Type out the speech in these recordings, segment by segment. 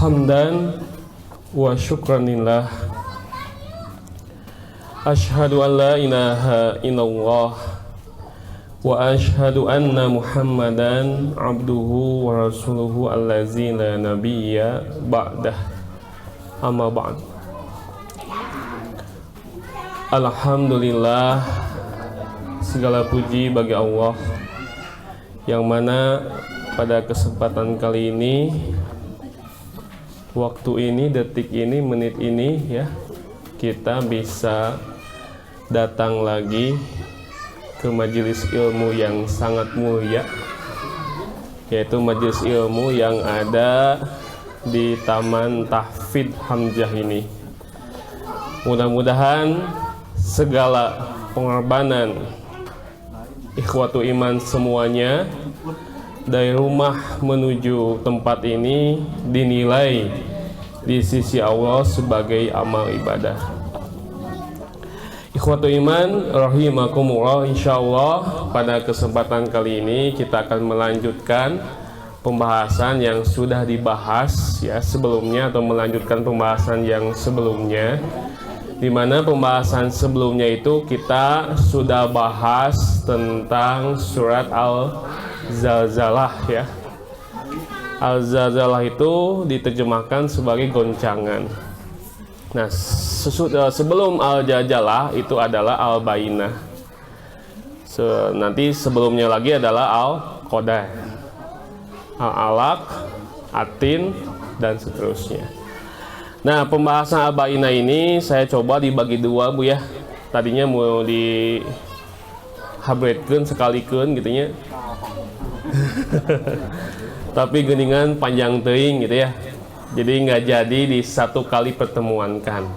Hamdan wa syukranillah. Ashhadu an la ilaha illallah wa ashhadu anna Muhammadan abduhu wa rasuluhu allazi la nabiyya ba'dah. Amma ba'd. Alhamdulillah, segala puji bagi Allah yang mana pada kesempatan kali ini, waktu ini, detik ini, menit ini ya, kita bisa datang lagi ke majelis ilmu yang sangat mulia, yaitu majelis ilmu yang ada di Taman Tahfidz Hamzah ini. Mudah-mudahan segala pengorbanan ikhwatu iman semuanya dari rumah menuju tempat ini dinilai di sisi Allah sebagai amal ibadah. Ikhwatu iman rahimakumullah, insyaallah pada kesempatan kali ini kita akan melanjutkan pembahasan yang sudah dibahas ya sebelumnya, atau melanjutkan pembahasan yang sebelumnya, di mana pembahasan sebelumnya itu kita sudah bahas tentang surat Al-Zalzalah ya. Al-Zalzalah itu diterjemahkan sebagai goncangan. Nah, sebelum Al-Zalzalah itu adalah Al-Bainah. Nanti sebelumnya lagi adalah Al-Qadar, Al-Alaq, Atin, dan seterusnya. Nah, pembahasan Al-Bainah ini saya coba dibagi dua Bu ya. Tadinya mau di habretkeun sekalikeun gitu nya. Tapi geningan panjang teuing gitu ya. Jadi nggak jadi di satu kali pertemuan kan.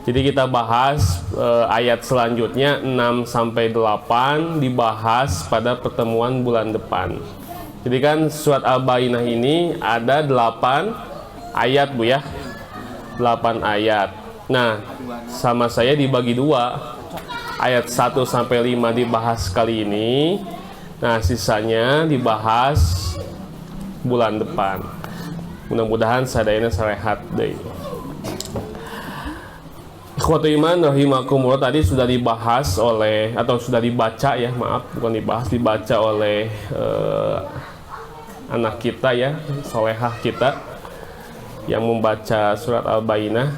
Jadi kita bahas ayat selanjutnya 6-8 dibahas pada pertemuan bulan depan. Jadi kan surat Al-Bainah ini ada 8 ayat Bu ya. 8 ayat. Nah, sama saya dibagi dua. Ayat 1-5 dibahas kali ini. Nah, sisanya dibahas bulan depan. Mudah-mudahan sadayana sarehat deui. Ikhwatu iman rahimakumullah, tadi sudah dibahas oleh, atau sudah dibaca ya, maaf, bukan dibahas, dibaca oleh anak kita ya, solehah kita yang membaca surat Al-Bainah.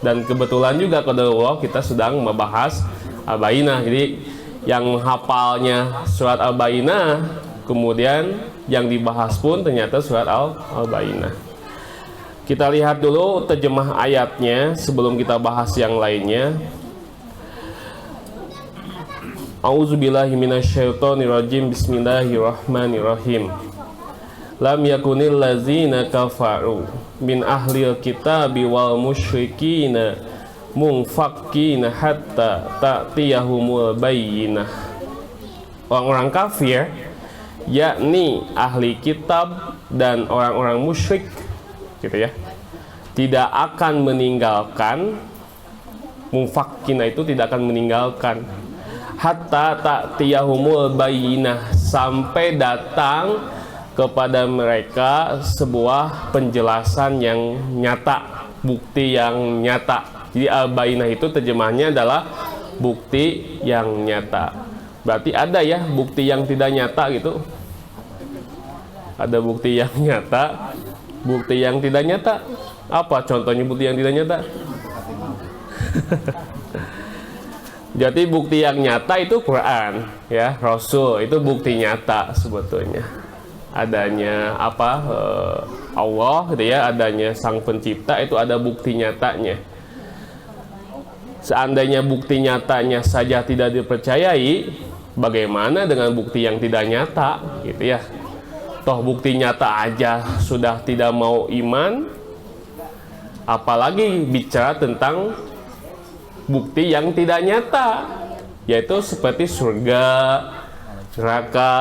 Dan kebetulan juga qadarullah kita sedang membahas Al-Bainah. Jadi yang hafalnya surat Al-Bainah, kemudian yang dibahas pun ternyata surat Al-Bainah. Kita lihat dulu terjemah ayatnya sebelum kita bahas yang lainnya. A'udzubillahi minasyaitonirrajim. Bismillahirrahmanirrahim. Lam yakunil ladzina kafaru min ahlil kitabi wal musyrikina munfakkina hatta ta'tiyahumul bayyinah. Orang-orang kafir, yakni ahli kitab dan orang-orang musyrik gitu ya, tidak akan meninggalkan, munfakkina itu tidak akan meninggalkan, hatta ta'tiyahumul bayyinah, sampai datang kepada mereka sebuah penjelasan yang nyata, bukti yang nyata. Jadi Al-Bainah itu terjemahnya adalah bukti yang nyata. Berarti ada ya bukti yang tidak nyata gitu. Ada bukti yang nyata, bukti yang tidak nyata. Apa contohnya bukti yang tidak nyata? Jadi bukti yang nyata itu Quran ya, Rasul itu bukti nyata sebetulnya. Adanya apa? Allah gitu ya, adanya Sang Pencipta, itu ada bukti nyatanya. Seandainya bukti nyatanya saja tidak dipercayai, bagaimana dengan bukti yang tidak nyata gitu ya? Toh bukti nyata aja sudah tidak mau iman, apalagi bicara tentang bukti yang tidak nyata, yaitu seperti surga, neraka,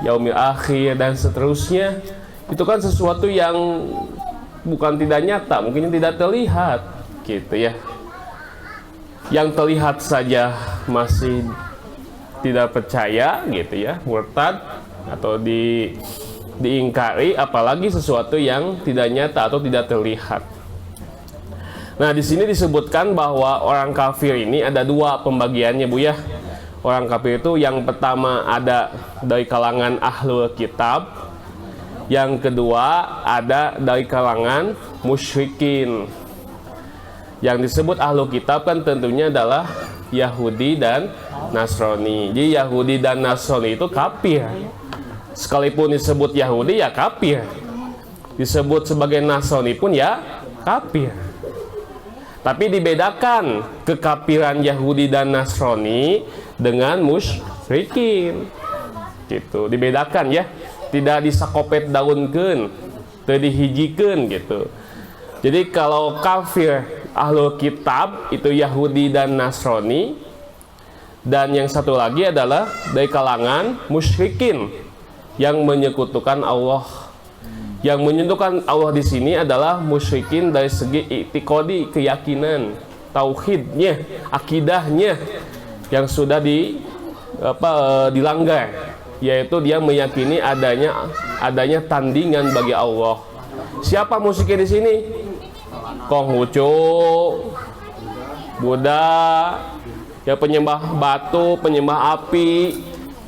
yaumil akhir, dan seterusnya. Itu kan sesuatu yang bukan tidak nyata, mungkin tidak terlihat gitu ya. Yang terlihat saja masih tidak percaya gitu ya, murtad atau diingkari, apalagi sesuatu yang tidak nyata atau tidak terlihat. Nah, di sini disebutkan bahwa orang kafir ini ada dua pembagiannya, Bu ya. Orang kafir itu yang pertama ada dari kalangan ahlul kitab, yang kedua ada dari kalangan musyrikin. Yang disebut ahlul kitab kan tentunya adalah Yahudi dan Nasrani. Jadi Yahudi dan Nasrani itu kafir. Sekalipun disebut Yahudi ya kafir, disebut sebagai Nasrani pun ya kafir. Tapi dibedakan kekafiran Yahudi dan Nasrani dengan musyrikin. Gitu, dibedakan ya. Tidak disakopet daunkeun, teu dihijikeun gitu. Jadi kalau kafir ahlul kitab itu Yahudi dan Nasrani, dan yang satu lagi adalah dari kalangan musyrikin yang menyekutukan Allah. Yang menyekutukan Allah di sini adalah musyrikin dari segi i'tiqadi, keyakinan, tauhidnya, akidahnya yang sudah dilanggar, yaitu dia meyakini adanya tandingan bagi Allah. Siapa musyrikin di sini? Konghucu, Buddha, ya penyembah batu, penyembah api,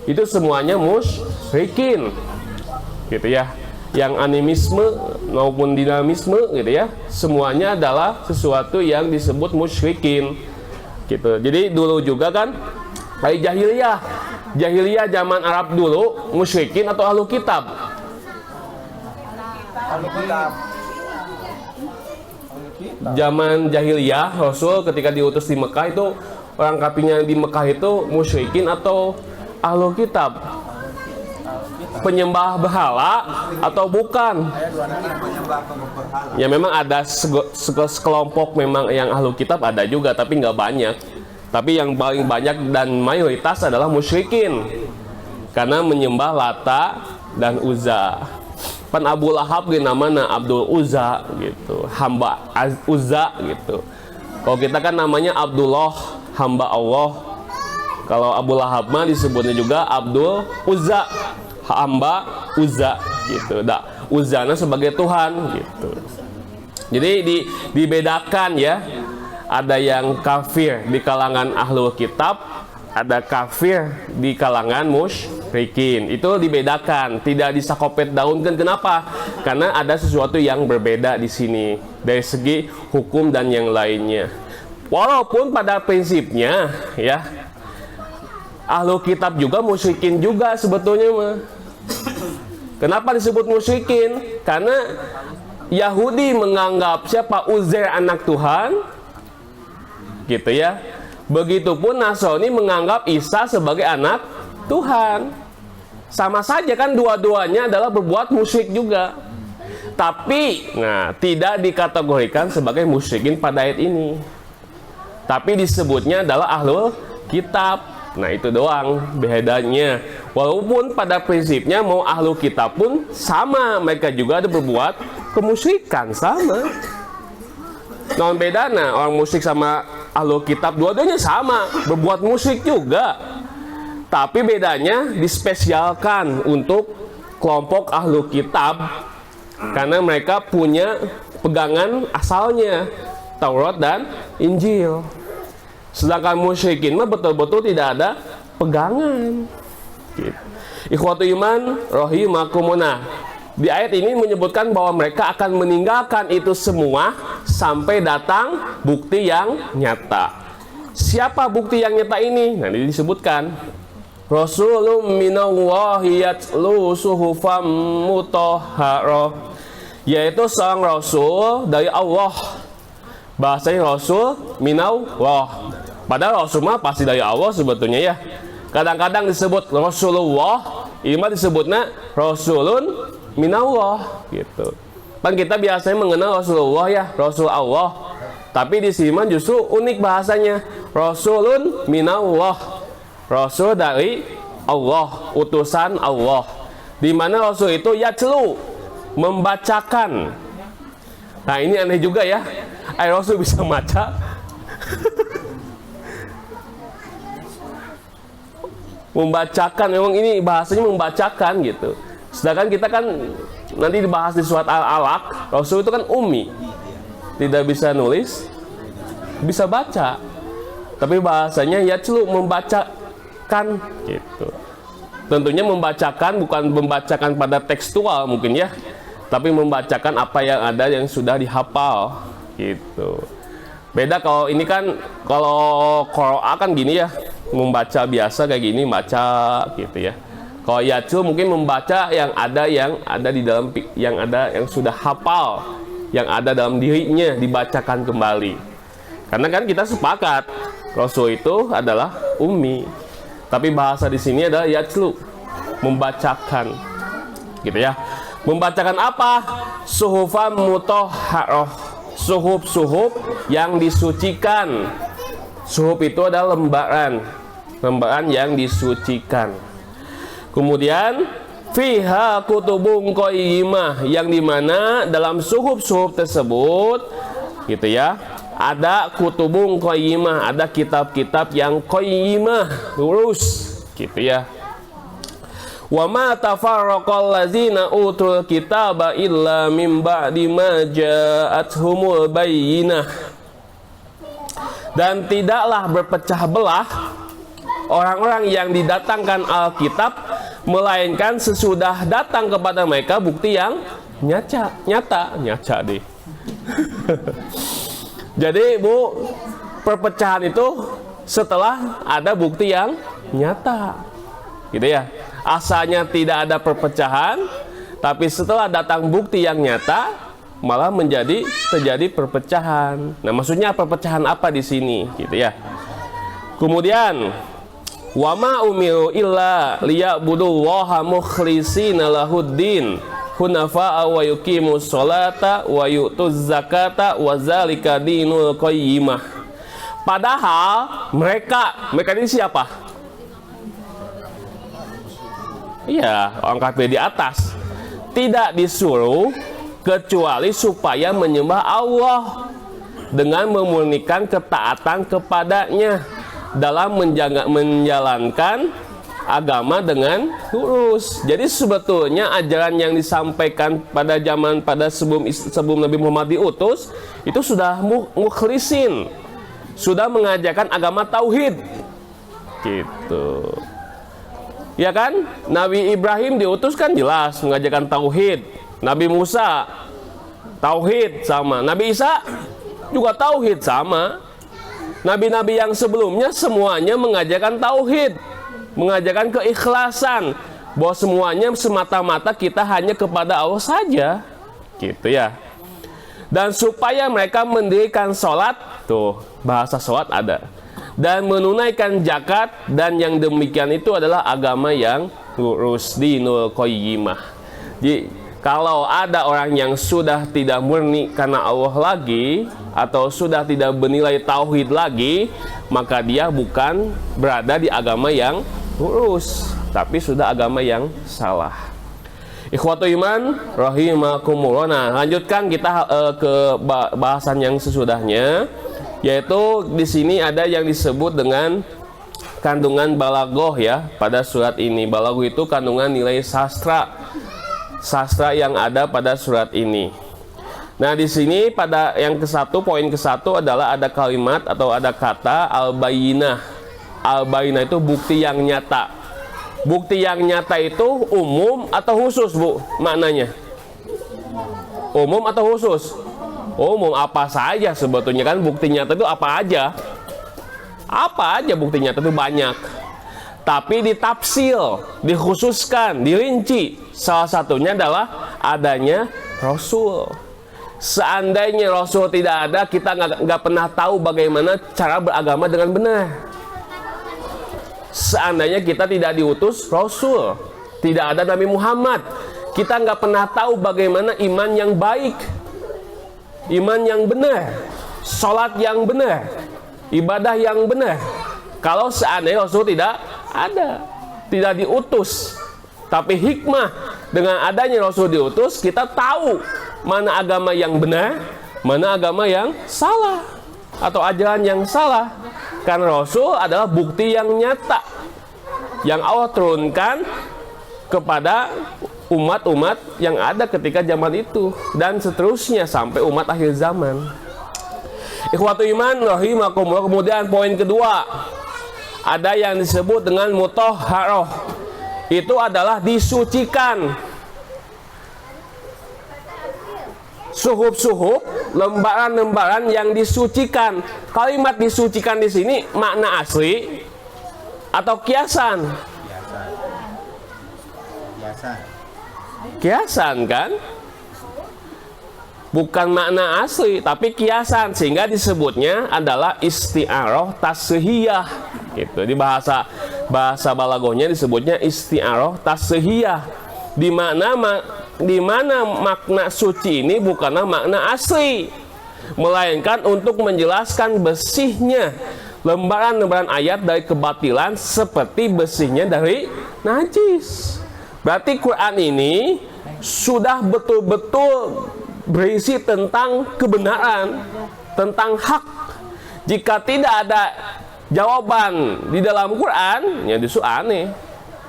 itu semuanya musyrikin, gitu ya. Yang animisme maupun dinamisme, gitu ya, semuanya adalah sesuatu yang disebut musyrikin, gitu. Jadi dulu juga kan, kayak jahiliyah zaman Arab dulu, musyrikin atau ahlu kitab? Ahlu kitab. Zaman jahiliyah, Rasul ketika diutus di Mekah itu, orang kafirnya di Mekah itu musyrikin atau ahlu kitab? Penyembah berhala atau bukan? Ya memang ada sekelompok memang yang ahlu kitab ada juga, tapi nggak banyak. Tapi yang paling banyak dan mayoritas adalah musyrikin, karena menyembah Lata dan Uzza. Pan Abu Lahab namanya Abdul Uzza gitu, hamba Uzza gitu. Kalau kita kan namanya Abdullah, hamba Allah. Kalau Abu Lahab mah disebutnya juga Abdul Uzza, hamba Uzza gitu. Uzzana sebagai Tuhan gitu. Jadi dibedakan ya. Ada yang kafir di kalangan ahlul kitab, ada kafir di kalangan musyrikin. Itu dibedakan, tidak disakopet daunkan. Kenapa? Karena ada sesuatu yang berbeda di sini dari segi hukum dan yang lainnya. Walaupun pada prinsipnya ya, ahlul kitab juga musyrikin juga sebetulnya mah. Kenapa disebut musyrikin? Karena Yahudi menganggap siapa Uzair anak Tuhan, gitu ya. Begitupun Nasrani menganggap Isa sebagai anak Tuhan. Sama saja kan, dua-duanya adalah berbuat musyrik juga. Tapi tidak dikategorikan sebagai musyrikin pada ayat ini. Tapi disebutnya adalah ahlul kitab. Nah itu doang bedanya. Walaupun pada prinsipnya mau ahlu kitab pun sama, mereka juga ada berbuat kemusyrikan sama. Non bedana orang musyrik sama ahlu kitab, dua-duanya sama, berbuat musyrik juga. Tapi bedanya dispesialkan untuk kelompok ahlu kitab karena mereka punya pegangan asalnya Taurat dan Injil. Sedangkan musyrikin mah betul-betul tidak ada pegangan. Gitu. Ikhwatu iman rahimakumullah. Di ayat ini menyebutkan bahwa mereka akan meninggalkan itu semua sampai datang bukti yang nyata. Siapa bukti yang nyata ini? Nah, ini disebutkan Rasulun minallahi yatlu suhufam mutahharah, yaitu seorang rasul dari Allah. Bahasanya rasul minallah. Padahal rasul mah pasti dari Allah sebetulnya ya. Kadang-kadang disebut Rasulullah, ini mah disebutnya Rasulun minallah gitu. Kan kita biasanya mengenal Rasulullah ya, Rasul Allah. Tapi di sini mah justru unik bahasanya, Rasulun minallah. Rasul dari Allah, utusan Allah. Di mana Rasul itu yatlu, membacakan. Nah, ini aneh juga ya. Rasul bisa baca. Membacakan, memang ini bahasanya membacakan gitu. Sedangkan kita kan nanti dibahas di surat Al-Alaq, Rasul itu kan ummi, tidak bisa nulis, bisa baca, tapi bahasanya yatlu, membacakan gitu. Tentunya membacakan bukan membacakan pada tekstual mungkin ya, tapi membacakan apa yang ada yang sudah dihafal gitu. Beda kalau ini kan, kalau Qur'an kan gini ya, membaca biasa kayak gini, baca gitu ya. Kalau yatlu mungkin membaca yang ada di dalam, yang sudah hafal, yang ada dalam dirinya, dibacakan kembali. Karena kan kita sepakat Rasul itu adalah ummi, tapi bahasa di sini adalah yatlu, membacakan gitu ya. Membacakan apa? Suhufan mutahharah, suhuf-suhuf yang disucikan. Suhuf itu adalah lembaran yang disucikan. Kemudian fiha kutubun qayyimah, yang dimana dalam suhuf-suhuf tersebut gitu ya, ada kutubun qayyimah, ada kitab-kitab yang qayyimah, lurus gitu ya. Wa ma tafarraqal ladzina utul kitaba illa mim ba'di ma ja'atuhumul bayyinah. Dan tidaklah berpecah belah orang-orang yang didatangkan Alkitab, melainkan sesudah datang kepada mereka bukti yang nyata deh. Jadi Bu, perpecahan itu setelah ada bukti yang nyata gitu ya. Asalnya tidak ada perpecahan, tapi setelah datang bukti yang nyata malah terjadi perpecahan. Nah, maksudnya perpecahan apa di sini gitu ya. Kemudian wa ma umiru illa liya'budullaha mukhlishina lahuddin hunafa'a wa yuqimus sholata wa yu'tuz zakata wa zalika dinul qayyimah. Padahal mereka ini siapa? Iya, orang kafir di atas. Tidak disuruh kecuali supaya menyembah Allah dengan memurnikan ketaatan kepadanya dalam menjalankan agama dengan lurus. Jadi sebetulnya ajaran yang disampaikan pada sebelum Nabi Muhammad diutus itu sudah mukhlisin, sudah mengajarkan agama tauhid gitu. Ya kan? Nabi Ibrahim diutus kan jelas mengajarkan tauhid. Nabi Musa tauhid sama. Nabi Isa juga tauhid sama. Nabi-nabi yang sebelumnya semuanya mengajarkan tauhid, mengajarkan keikhlasan, bahwa semuanya semata-mata kita hanya kepada Allah saja. Gitu ya. Dan supaya mereka mendirikan sholat, tuh bahasa sholat ada, dan menunaikan zakat, dan yang demikian itu adalah agama yang lurus, dinul qayyimah. Jadi kalau ada orang yang sudah tidak murni karena Allah lagi, atau sudah tidak bernilai tauhid lagi, maka dia bukan berada di agama yang lurus, tapi sudah agama yang salah. Ikhwatu iman rahimakumullah. Nah, lanjutkan kita ke bahasan yang sesudahnya, yaitu di sini ada yang disebut dengan kandungan balaghah ya pada surat ini. Balaghah itu kandungan nilai sastra yang ada pada surat ini. Nah, di sini pada yang poin ke-1 adalah ada kalimat atau ada kata al-bayyinah. Al-bayyinah itu bukti yang nyata. Bukti yang nyata itu umum atau khusus, Bu? Maknanya umum atau khusus? Umum. Apa saja sebetulnya kan bukti nyata itu apa aja? Apa aja bukti nyata itu banyak. Tapi ditafsil, dikhususkan, dirinci. Salah satunya adalah adanya Rasul. Seandainya Rasul tidak ada, kita nggak pernah tahu bagaimana cara beragama dengan benar. Seandainya kita tidak diutus Rasul, tidak ada Nabi Muhammad, kita nggak pernah tahu bagaimana iman yang baik, iman yang benar, sholat yang benar, ibadah yang benar. Kalau seandainya Rasul tidak ada, tidak diutus. Tapi hikmah dengan adanya Rasul diutus, kita tahu mana agama yang benar, mana agama yang salah, atau ajaran yang salah. Karena Rasul adalah bukti yang nyata yang Allah turunkan kepada umat-umat yang ada ketika zaman itu dan seterusnya sampai umat akhir zaman. Ikhwatul iman rahimakumullah. Kemudian poin kedua, ada yang disebut dengan mutahharah. Itu adalah disucikan. Suhuf-suhuf, lembaran-lembaran yang disucikan. Kalimat disucikan di sini makna asli atau kiasan? Kiasan kan? Bukan makna asli tapi kiasan, sehingga disebutnya adalah isti'arah tasghiyah. Gitu. Di bahasa balaghahnya disebutnya isti'arah tasghiyah. Di mana makna suci ini bukanlah makna asli, melainkan untuk menjelaskan bersihnya lembaran-lembaran ayat dari kebatilan seperti bersihnya dari najis. Berarti Quran ini sudah betul-betul berisi tentang kebenaran, tentang hak. Jika tidak ada jawaban di dalam Quran, ya justru aneh.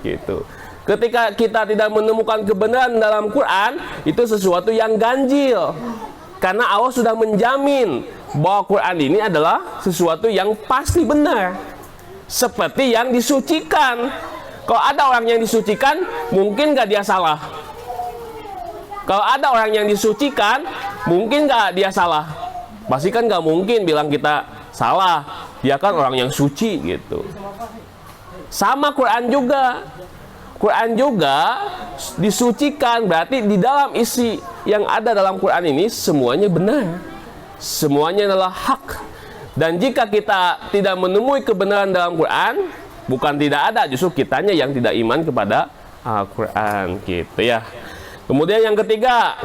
Gitu. Ketika kita tidak menemukan kebenaran dalam Quran, itu sesuatu yang ganjil. Karena Allah sudah menjamin bahwa Quran ini adalah sesuatu yang pasti benar. Seperti yang disucikan. Kalau ada orang yang disucikan, mungkin gak dia salah? Kalau ada orang yang disucikan, mungkin gak dia salah? Pasti kan gak mungkin bilang kita salah. Dia kan orang yang suci gitu. Sama Quran juga. Quran juga disucikan, berarti di dalam isi yang ada dalam Quran ini semuanya benar. Semuanya adalah hak. Dan jika kita tidak menemui kebenaran dalam Quran, bukan tidak ada, justru kitanya yang tidak iman kepada Al-Quran gitu ya. Kemudian yang ketiga,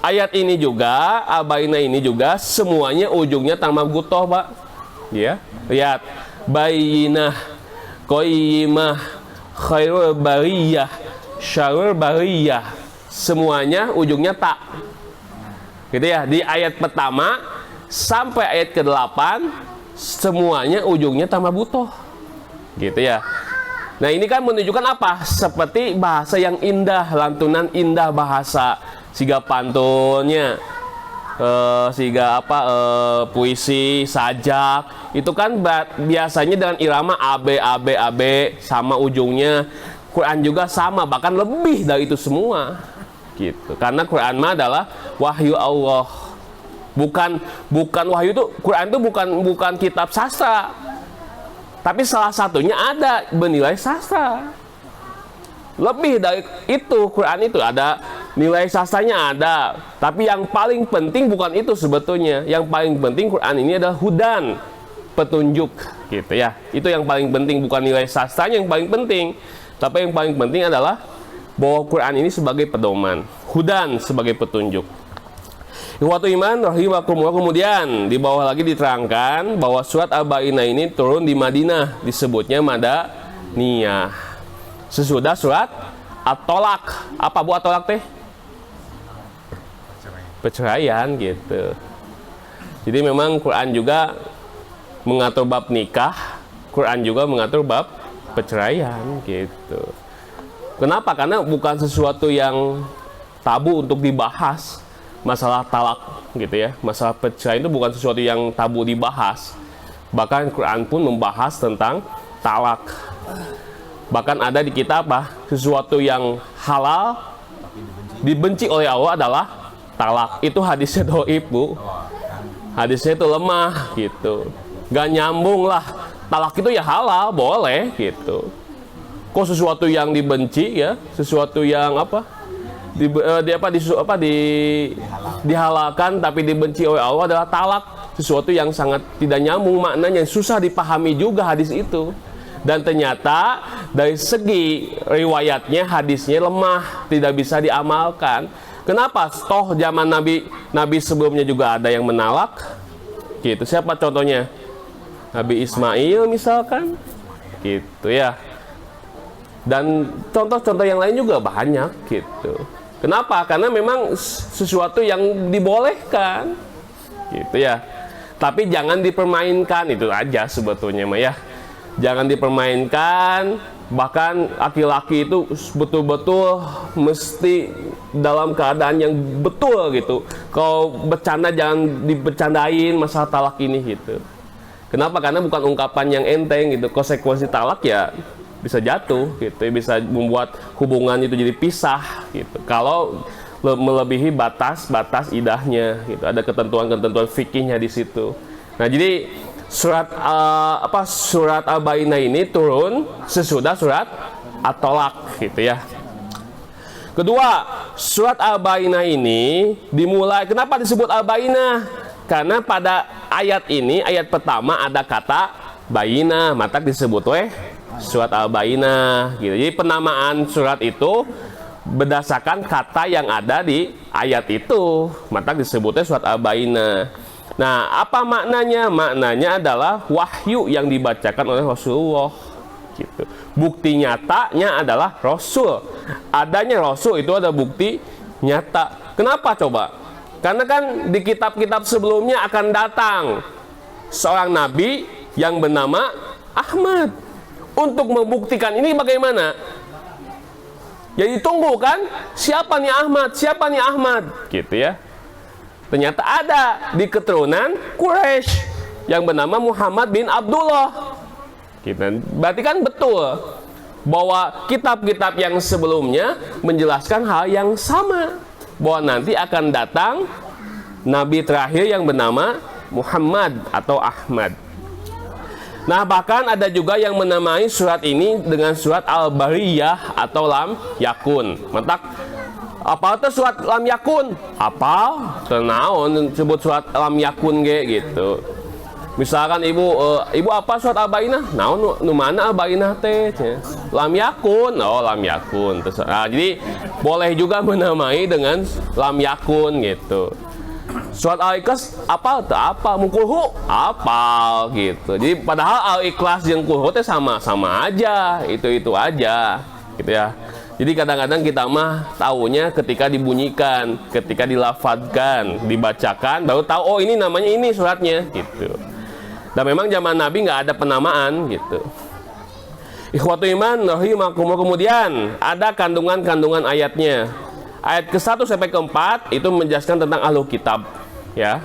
ayat ini juga, Al-Bayyinah ini juga semuanya ujungnya tamam gutoh, Pak. Ya, lihat, Bayyinah, Qayyimah, Khairul Bariyah, Syarul Bariyah, semuanya ujungnya tak. Gitu ya, di ayat pertama sampai ayat ke-8 semuanya ujungnya tamam butoh. Gitu ya. Nah ini kan menunjukkan apa? Seperti bahasa yang indah, lantunan indah bahasa, siga pantunnya, siga apa, puisi, sajak, itu kan biasanya dengan irama AB sama ujungnya. Quran juga sama, bahkan lebih dari itu semua. Gitu. Karena Quran mah adalah wahyu Allah. Bukan wahyu itu, Quran itu bukan kitab sastra. Tapi salah satunya ada bernilai sastra. Lebih dari itu, Quran itu ada nilai sastranya ada. Tapi yang paling penting bukan itu sebetulnya. Yang paling penting Quran ini adalah hudan, petunjuk, gitu ya. Itu yang paling penting, bukan nilai sastranya yang paling penting. Tapi yang paling penting adalah bahwa Quran ini sebagai pedoman, hudan sebagai petunjuk. Ikhwatul iman rahimakumullah. Kemudian di bawah lagi diterangkan bahwa surat Al-Bayyinah ini turun di Madinah, disebutnya Madaniyah. Sesudah surat At-Tolak. Apa bu At-Tolak teh? Perceraian gitu. Jadi memang Quran juga mengatur bab nikah, Quran juga mengatur bab perceraian gitu. Kenapa? Karena bukan sesuatu yang tabu untuk dibahas. Masalah talak gitu ya, masalah perceraian itu bukan sesuatu yang tabu dibahas. Bahkan Quran pun membahas tentang talak. Bahkan ada di kitab sesuatu yang halal dibenci oleh Allah adalah talak. Itu hadisnya dhaif, Bu. Hadisnya itu lemah gitu. Gak nyambung lah. Talak itu ya halal, boleh gitu. Kok sesuatu yang dibenci ya, sesuatu yang dihalalkan tapi dibenci oleh Allah adalah talak. Sesuatu yang sangat tidak nyambung maknanya, susah dipahami juga hadis itu. Dan ternyata dari segi riwayatnya hadisnya lemah, tidak bisa diamalkan. Kenapa? Toh zaman Nabi sebelumnya juga ada yang menalak. Gitu. Siapa contohnya? Nabi Ismail misalkan. Gitu ya. Dan contoh-contoh yang lain juga banyak gitu. Kenapa? Karena memang sesuatu yang dibolehkan, gitu ya. Tapi jangan dipermainkan, itu aja sebetulnya mah ya. Jangan dipermainkan, Bahkan laki-laki itu betul-betul mesti dalam keadaan yang betul gitu. Kalau bercanda jangan dibercandain masalah talak ini gitu. Kenapa? Karena bukan ungkapan yang enteng gitu. Konsekuensi talak ya bisa jatuh gitu, bisa membuat hubungan itu jadi pisah gitu. Kalau melebihi batas-batas idahnya gitu. Ada ketentuan-ketentuan fikihnya di situ. Nah, jadi surat surat Al-Bayyinah ini turun sesudah surat At-Tolak gitu ya. Kedua, surat Al-Bayyinah ini dimulai, kenapa disebut Al-Bayyinah? Karena pada ayat ini, ayat pertama ada kata Bayyinah, maka disebut surat Al-Bayyinah gitu. Jadi penamaan surat itu berdasarkan kata yang ada di ayat itu, maka disebutnya surat Al-Bayyinah. Nah, apa maknanya? Maknanya adalah wahyu yang dibacakan oleh Rasulullah gitu. Bukti nyatanya adalah Rasul. Adanya Rasul itu ada bukti nyata. Kenapa coba? Karena kan di kitab-kitab sebelumnya akan datang seorang nabi yang bernama Ahmad. Untuk membuktikan ini bagaimana? Jadi tunggu kan, siapa nih Ahmad? Siapa nih Ahmad? Gitu ya. Ternyata ada di keturunan Quraisy yang bernama Muhammad bin Abdullah. Berarti kan betul bahwa kitab-kitab yang sebelumnya menjelaskan hal yang sama, bahwa nanti akan datang nabi terakhir yang bernama Muhammad atau Ahmad. Nah, bahkan ada juga yang menamai surat ini dengan surat Al-Bariyah atau Lam Yakun. Mantap. Apa itu surat Lam Yakun? Apa? Tenaon sebut surat Lam Yakun gitu. Misalkan ibu apa surat Al-Bayyinah? Naon nu mana Al-Bayyinah teh? Lam Yakun. Oh, Lam Yakun. Nah, jadi boleh juga menamai dengan Lam Yakun gitu. Surat Al-Ikhlas apa? Apa? Mungkulhu? Apa gitu. Jadi padahal Al-Ikhlas yang kulhu teh sama-sama aja, itu aja gitu ya. Jadi kadang-kadang kita mah taunya ketika dibunyikan, ketika dilafadzkan, dibacakan, baru tahu oh ini namanya ini suratnya gitu. Dan memang zaman Nabi nggak ada penamaan gitu. Ikhwatul iman, rahimakumullah. Kemudian ada kandungan-kandungan ayatnya. Ayat ke-1 sampai ke-4 itu menjelaskan tentang ahlu kitab, ya.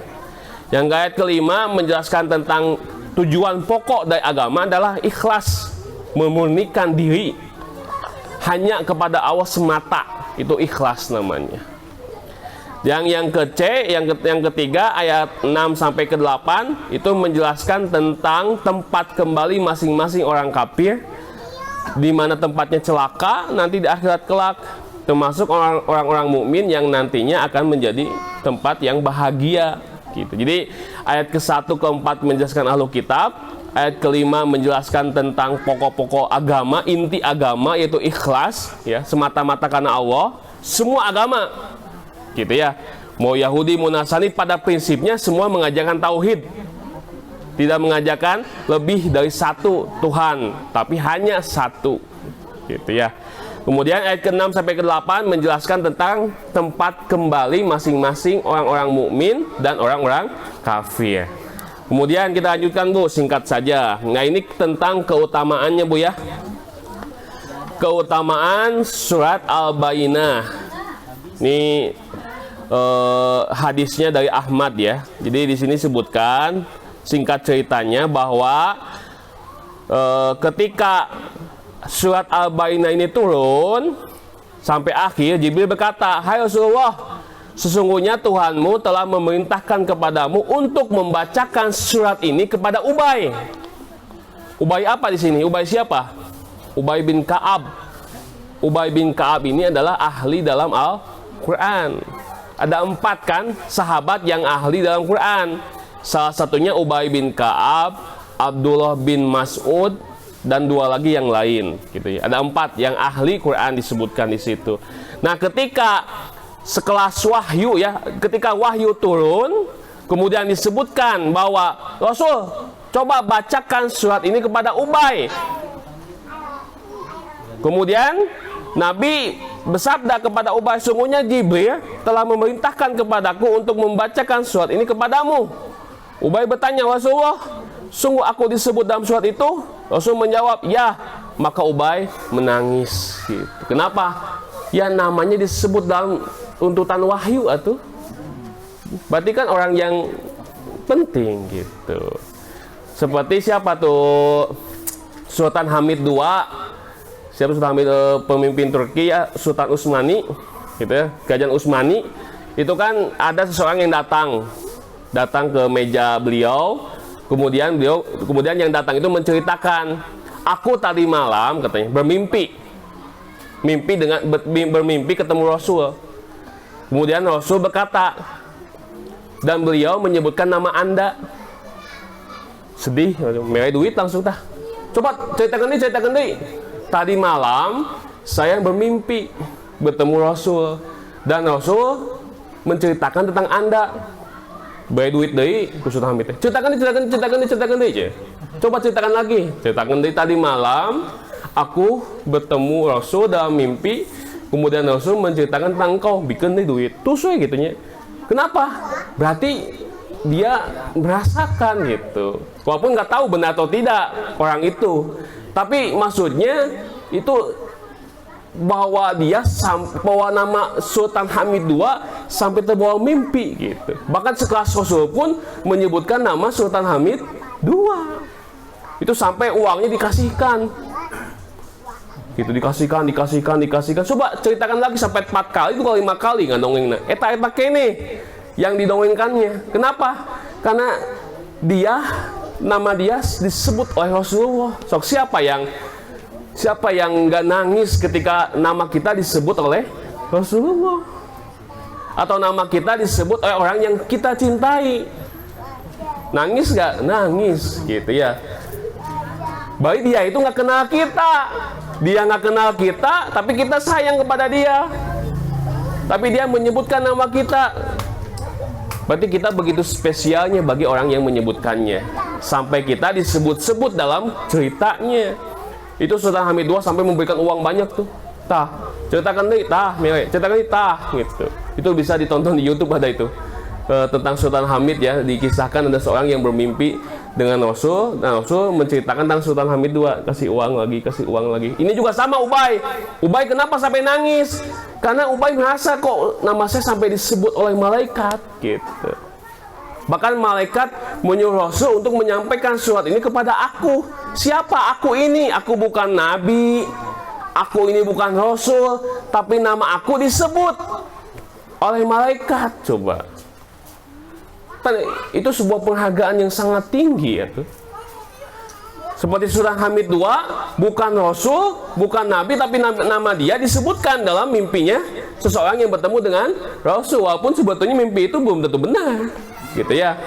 Yang ayat ke-5 menjelaskan tentang tujuan pokok dari agama adalah ikhlas, memurnikan diri hanya kepada Allah semata, itu ikhlas namanya. Yang ketiga ayat 6 sampai ke 8 itu menjelaskan tentang tempat kembali masing-masing orang kafir, di mana tempatnya celaka nanti di akhirat kelak, termasuk orang-orang mukmin yang nantinya akan menjadi tempat yang bahagia gitu. Jadi ayat ke-1 ke-4 menjelaskan ahlu kitab, ayat ke-5 menjelaskan tentang pokok-pokok agama, inti agama yaitu ikhlas ya, semata-mata karena Allah, semua agama gitu ya. Mau Yahudi, mau Nasrani, pada prinsipnya semua mengajarkan tauhid. Tidak mengajarkan lebih dari satu Tuhan, tapi hanya satu gitu ya. Kemudian ayat ke-6 sampai ke-8 menjelaskan tentang tempat kembali masing-masing orang-orang mukmin dan orang-orang kafir. Kemudian kita lanjutkan Bu, singkat saja. Nah, ini tentang keutamaannya Bu ya. Keutamaan surat Al-Bayyinah. Ini hadisnya dari Ahmad ya. Jadi di sini sebutkan singkat ceritanya bahwa ketika surat Al-Bayyinah ini turun sampai akhir, Jibril berkata, "Hai Rasulullah, sesungguhnya Tuhanmu telah memerintahkan kepadamu untuk membacakan surat ini kepada Ubay." Ubay apa di sini? Ubay siapa? Ubay bin Ka'ab. Ubay bin Ka'ab ini adalah ahli dalam Al-Quran. Ada 4 kan sahabat yang ahli dalam Quran. Salah satunya Ubay bin Ka'ab, Abdullah bin Mas'ud, dan 2 lagi yang lain gitu ya. Ada 4 yang ahli Quran disebutkan di situ. Nah, ketika sekelas wahyu ya, ketika wahyu turun, kemudian disebutkan bahwa Rasul coba bacakan surat ini kepada Ubay. Kemudian Nabi bersabda kepada Ubay, "Sungguhnya Jibril telah memerintahkan kepadaku untuk membacakan surat ini kepadamu." Ubay bertanya, "Rasulullah, sungguh aku disebut dalam surat itu?" Rasul menjawab, "Ya, maka Ubay menangis gitu. Kenapa? Ya namanya disebut dalam tuntutan wahyu atuh. Berarti kan orang yang penting gitu. Seperti siapa tuh? Sultan Hamid II. Siapa Sultan Hamid, pemimpin Turki ya, Sultan Utsmani gitu ya, Kerajaan Utsmani. Itu kan ada seseorang yang datang ke meja beliau. Kemudian yang datang itu menceritakan, aku tadi malam katanya bermimpi ketemu Rasul. Kemudian Rasul berkata, dan beliau menyebutkan nama Anda. Sedih, mereka duit langsung tah. Coba ceritakan nih. Tadi malam saya bermimpi bertemu Rasul, dan Rasul menceritakan tentang Anda. Bayar duit deui ku Sultan Hamid. Ceritakan deui. Coba ceritakan lagi. Ceritakan deui, tadi malam aku bertemu Rasul dalam mimpi. Kemudian Rasul menceritakan tentang engkau, bikin deui duit. Terus we gitu nya. Kenapa? Berarti dia merasakan gitu. Walaupun nggak tahu benar atau tidak orang itu. Tapi maksudnya itu bahwa dia bawa nama Sultan Hamid II sampai terbawa mimpi gitu. Bahkan sekelas Rasul pun menyebutkan nama Sultan Hamid II. Itu sampai uangnya dikasihkan. Gitu, dikasihkan. Coba ceritakan lagi sampai 4 kali, itu kalau 5 kali nggak dongengna. Eta kene yang didongengkannya. Kenapa? Karena nama dia disebut oleh Rasulullah. Sok siapa yang nggak nangis ketika nama kita disebut oleh Rasulullah, atau nama kita disebut oleh orang yang kita cintai? Nangis nggak? Nangis gitu ya. Baik, dia itu nggak kenal kita, tapi kita sayang kepada dia, tapi dia menyebutkan nama kita. Berarti kita begitu spesialnya bagi orang yang menyebutkannya, sampai kita disebut-sebut dalam ceritanya. Itu Sultan Hamid II sampai memberikan uang banyak tuh. Ceritakan deh, gitu. Itu bisa ditonton di YouTube, ada itu. Tentang Sultan Hamid ya, dikisahkan ada seorang yang bermimpi dengan Rasul, dan Rasul menceritakan tentang Sultan Hamid II, kasih uang lagi. Ini juga sama Ubay kenapa sampai nangis? Karena Ubay merasa kok nama saya sampai disebut oleh malaikat gitu. Bahkan malaikat menyuruh Rasul untuk menyampaikan surat ini kepada aku. Siapa aku ini? Aku bukan nabi, aku ini bukan Rasul, tapi nama aku disebut oleh malaikat. Coba, itu sebuah penghargaan yang sangat tinggi ya tuh. Seperti Sultan Hamid II, bukan Rasul, bukan Nabi, tapi nama dia disebutkan dalam mimpinya seseorang yang bertemu dengan Rasul, walaupun sebetulnya mimpi itu belum tentu benar, gitu ya.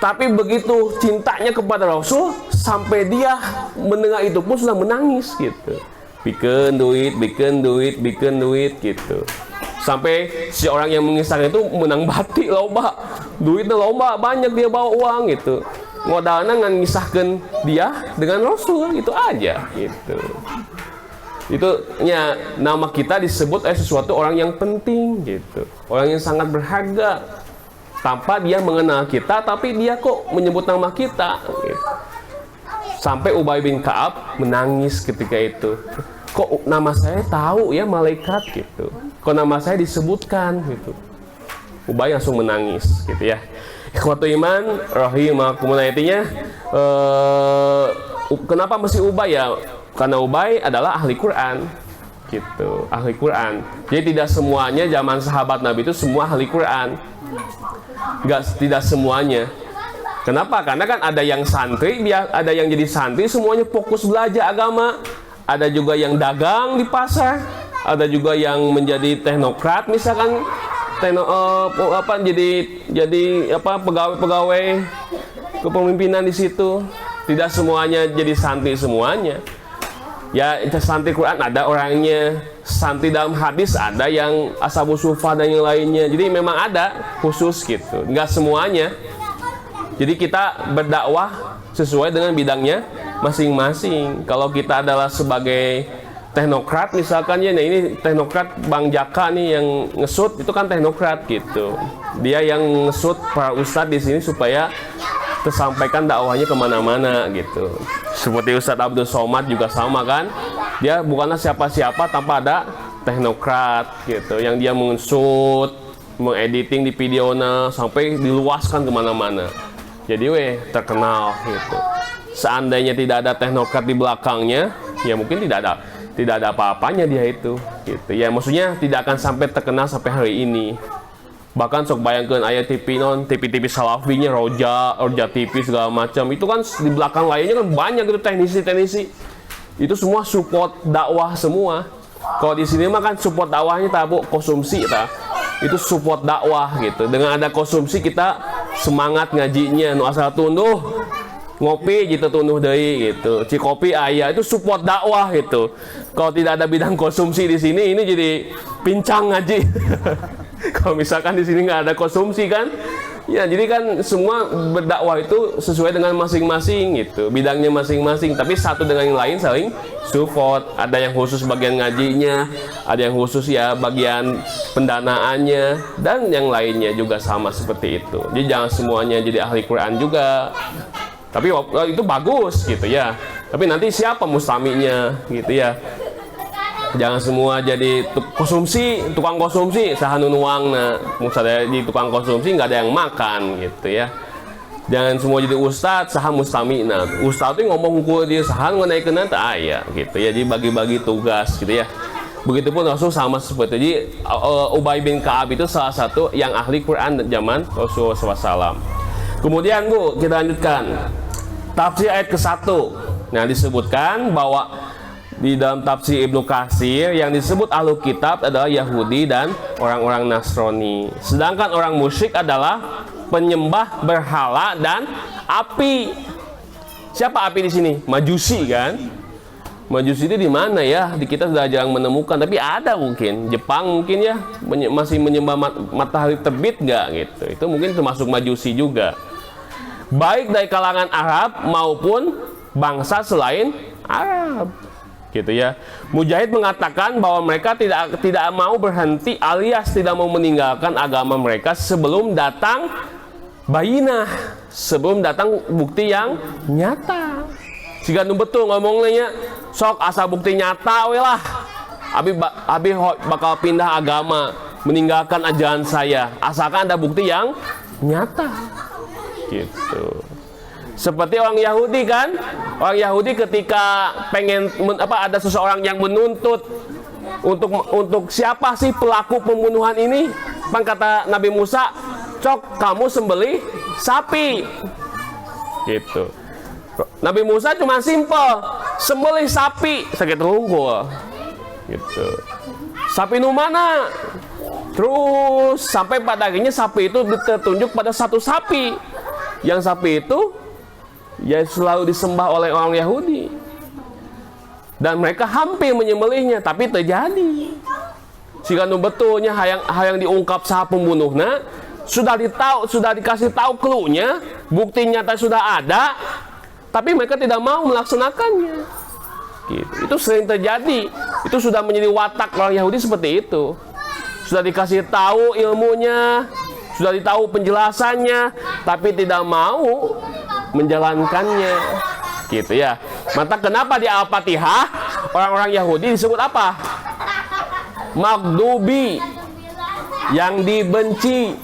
Tapi begitu cintanya kepada Rasul, sampai dia mendengar itu pun sudah menangis, gitu. Bikin duit, gitu. Sampai si orang yang mengisahkan itu menang batik loba, duitnya loba, banyak dia bawa uang, gitu. Modalnya ngisahkan dia dengan Rasul, itu aja gitu. Itu nya nama kita disebut sesuatu orang yang penting gitu, orang yang sangat berharga, tanpa dia mengenal kita, tapi dia kok menyebut nama kita gitu. Sampai Ubay bin Ka'ab menangis ketika itu. Kok nama saya tahu ya malaikat gitu, kok nama saya disebutkan gitu. Ubay langsung menangis gitu ya. Ikhwatu iman rahimakumullah, intinya kenapa mesti Ubay ya? Karena Ubay adalah ahli Quran gitu, ahli Quran. Jadi tidak semuanya zaman sahabat Nabi itu semua ahli Quran. Tidak semuanya. Kenapa? Karena kan ada yang santri, ada yang jadi santri semuanya fokus belajar agama. Ada juga yang dagang di pasar, ada juga yang menjadi teknokrat misalkan. Jadi pegawai kepemimpinan di situ. Tidak semuanya jadi santri semuanya. Ya, santri Quran ada orangnya, santri dalam hadis ada yang ashabus sufa dan yang lainnya. Jadi memang ada khusus gitu. Enggak semuanya. Jadi kita berdakwah sesuai dengan bidangnya masing-masing. Kalau kita adalah sebagai teknokrat misalkan ya, nah ini teknokrat Bang Jaka nih yang ngesut, itu kan teknokrat gitu. Dia yang ngesut para ustadz di sini supaya tersampaikan dakwahnya kemana-mana gitu. Seperti Ustadz Abdul Somad juga sama kan, dia bukanlah siapa-siapa tanpa ada teknokrat gitu, yang dia menshoot, mengediting di videonya sampai diluaskan kemana-mana. Jadi terkenal gitu. Seandainya tidak ada teknokrat di belakangnya, ya mungkin tidak ada apa-apanya dia itu gitu. Ya maksudnya tidak akan sampai terkenal sampai hari ini. Bahkan sok bayangkan ayat TV salafinya Roja TV segala macam, itu kan di belakang layarnya kan banyak gitu teknisi itu semua support dakwah semua. Kalau di sini mah kan support dakwahnya tabu konsumsi itu support dakwah gitu. Dengan ada konsumsi kita semangat ngajinya, nu asal tunduh ngopi gitu tunduh deui gitu. Cikopi ayah itu support dakwah gitu. Kalau tidak ada bidang konsumsi di sini, ini jadi pincang ngaji. Kalau misalkan di sini nggak ada konsumsi kan, ya jadi kan semua berdakwah itu sesuai dengan masing-masing gitu, bidangnya masing-masing. Tapi satu dengan yang lain saling support. Ada yang khusus bagian ngajinya, ada yang khusus ya bagian pendanaannya, dan yang lainnya juga sama seperti itu. Jadi jangan semuanya jadi ahli Quran juga. Tapi itu bagus gitu ya. Tapi nanti siapa mustaminya gitu ya. Jangan semua jadi tukang konsumsi, saha nunuang nah. Misalnya di tukang konsumsi nggak ada yang makan gitu ya. Jangan semua jadi ustadz, saha mustami nah. Ustadz itu ngomong ku dia saha ngenaikeun teh aya gitu ya. Jadi bagi-bagi tugas gitu ya. Begitupun Rasul sama seperti itu. Jadi Ubay bin Ka'ab itu salah satu yang ahli Quran zaman Rasulullah SAW. Kemudian Bu, kita lanjutkan. Tafsir ayat ke-1. Nah, disebutkan bahwa di dalam tafsir Ibnu Katsir yang disebut ahlu kitab adalah Yahudi dan orang-orang Nasrani. Sedangkan orang musyrik adalah penyembah berhala dan api. Siapa api di sini? Majusi kan? Majusi itu di mana ya? Di kita sudah jarang menemukan, tapi ada mungkin. Jepang mungkin ya masih menyembah matahari terbit nggak gitu. Itu mungkin termasuk Majusi juga. Baik dari kalangan Arab maupun bangsa selain Arab. Gitu ya. Mujahid mengatakan bahwa mereka tidak mau berhenti alias tidak mau meninggalkan agama mereka sebelum datang bayinah, sebelum datang bukti yang nyata. Jika betul ngomongnya sok asa bukti nyata we lah. Abi bakal pindah agama, meninggalkan ajaran saya asalkan ada bukti yang nyata. Gitu. Seperti orang Yahudi kan, orang Yahudi ketika pengen ada seseorang yang menuntut untuk siapa sih pelaku pembunuhan ini, kan kata Nabi Musa, cok kamu sembelih sapi, gitu. Nabi Musa cuma simpel, sembelih sapi, sakit unggul, gitu. Sapi nu mana? Terus sampai pada akhirnya sapi itu tertunjuk pada satu sapi, yang sapi itu ya selalu disembah oleh orang Yahudi dan mereka hampir menyembelihnya, tapi terjadi jika betulnya hayang diungkap saha pembunuhnya, sudah dikasih tahu cluenya, bukti nyata sudah ada, tapi mereka tidak mau melaksanakannya gitu. Itu sering terjadi, itu sudah menjadi watak orang Yahudi seperti itu. Sudah dikasih tahu ilmunya, sudah ditahu penjelasannya, tapi tidak mau menjalankannya, gitu ya. Maka kenapa di Al-Fatihah orang-orang Yahudi disebut apa? Maghdubi, yang dibenci.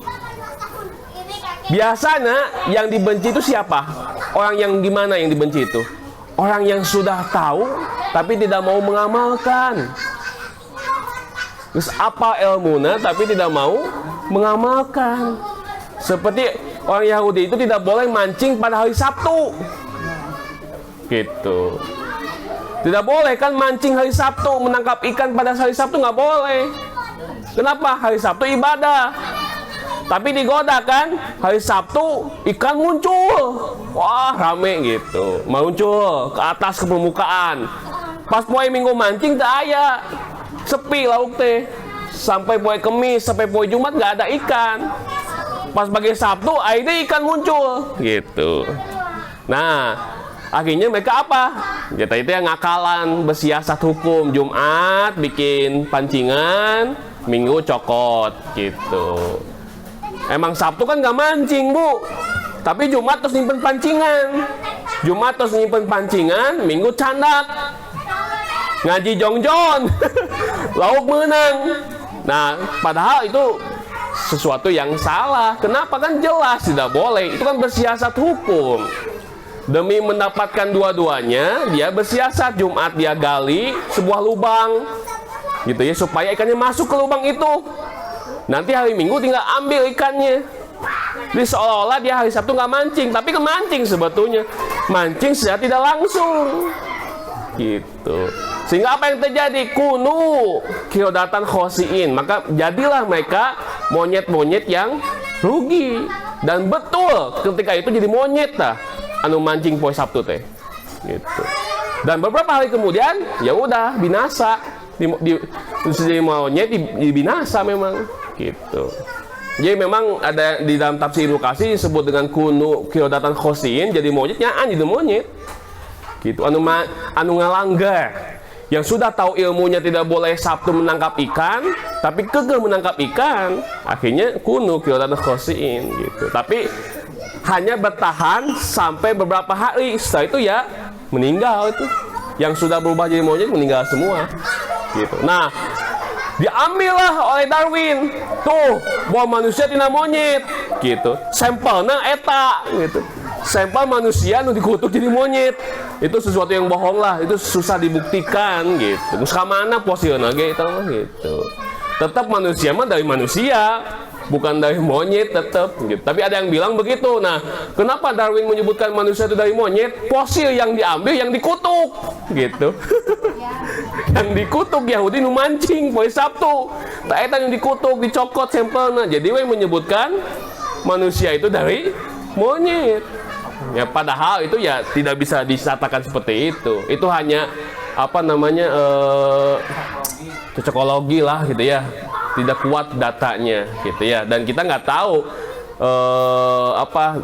Biasanya yang dibenci itu siapa? Orang yang gimana yang dibenci itu? Orang yang sudah tahu tapi tidak mau mengamalkan. Terus apa ilmunya tapi tidak mau mengamalkan. Seperti orang Yahudi itu tidak boleh mancing pada hari Sabtu. Gitu. Tidak boleh kan mancing hari Sabtu, menangkap ikan pada hari Sabtu nggak boleh. Kenapa? Hari Sabtu ibadah. Tapi digoda kan, hari Sabtu ikan muncul. Wah, rame gitu. Muncul ke atas ke permukaan. Pas poe Minggu mancing tak aya. Sepi lauk teh. Sampai poe Kemis, sampai poe Jumat nggak ada ikan. Pas pagi Sabtu akhirnya ikan muncul gitu. Nah, akhirnya mereka apa? Kita itu yang ngakalan, bersiasat hukum. Jumat bikin pancingan, Minggu cokot gitu. Emang Sabtu kan nggak mancing Bu, Tapi Jumat terus nyimpen pancingan. Jumat terus nyimpen pancingan, Minggu candak. Ngaji jongjon. Lauk menang. Nah, padahal itu sesuatu yang salah. Kenapa? Kan jelas tidak boleh. Itu kan bersiasat hukum. Demi mendapatkan dua-duanya, dia bersiasat. Jumat dia gali sebuah lubang, gitu ya, supaya ikannya masuk ke lubang itu. Nanti hari Minggu tinggal ambil ikannya. Jadi seolah-olah dia hari Sabtu nggak mancing, tapi kemancing sebetulnya. Mancing secara tidak langsung, gitu. Sehingga apa yang terjadi? Kunu kirodatan khosiin. Maka jadilah mereka monyet-monyet yang rugi. Dan betul ketika itu jadi monyet dah. Anu mancing poe Sabtu teh, gitu. Dan beberapa hari kemudian, ya udah binasa, jadi monyet dibinasa memang, gitu. Jadi memang ada di dalam tafsir Ibnu Katsir disebut dengan kunu kirodatan khosiin, jadi monyetnya jadi monyet, gitu. Anu ngalanggar, yang sudah tahu ilmunya tidak boleh Sabtu menangkap ikan, tapi kekeh menangkap ikan, akhirnya kunu kirodatan khosiin, gitu. Tapi hanya bertahan sampai beberapa hari, setelah itu ya meninggal itu. Yang sudah berubah jadi monyet meninggal semua, gitu. Nah, diambillah oleh Darwin tuh bahwa manusia tidak monyet, gitu. Sampelnya eta, gitu. Sampel manusia nu dikutuk jadi monyet. Itu sesuatu yang bohong lah, itu susah dibuktikan, gitu. Geus ka mana posilna ge eta mah, gitu. Tetap manusia mah dari manusia, bukan dari monyet tetap, gitu. Tapi ada yang bilang begitu. Nah, kenapa Darwin menyebutkan manusia itu dari monyet? Fosil yang diambil yang dikutuk, gitu. Yang dikutuk Yahudi nu mancing poe Sabtu. Tak eta yang dikutuk, dicokot sampelna. Jadi we menyebutkan manusia itu dari monyet. Ya padahal itu ya tidak bisa disatakan seperti itu. Itu hanya apa namanya cocokologi lah, gitu ya. Tidak kuat datanya, gitu ya. Dan kita nggak tahu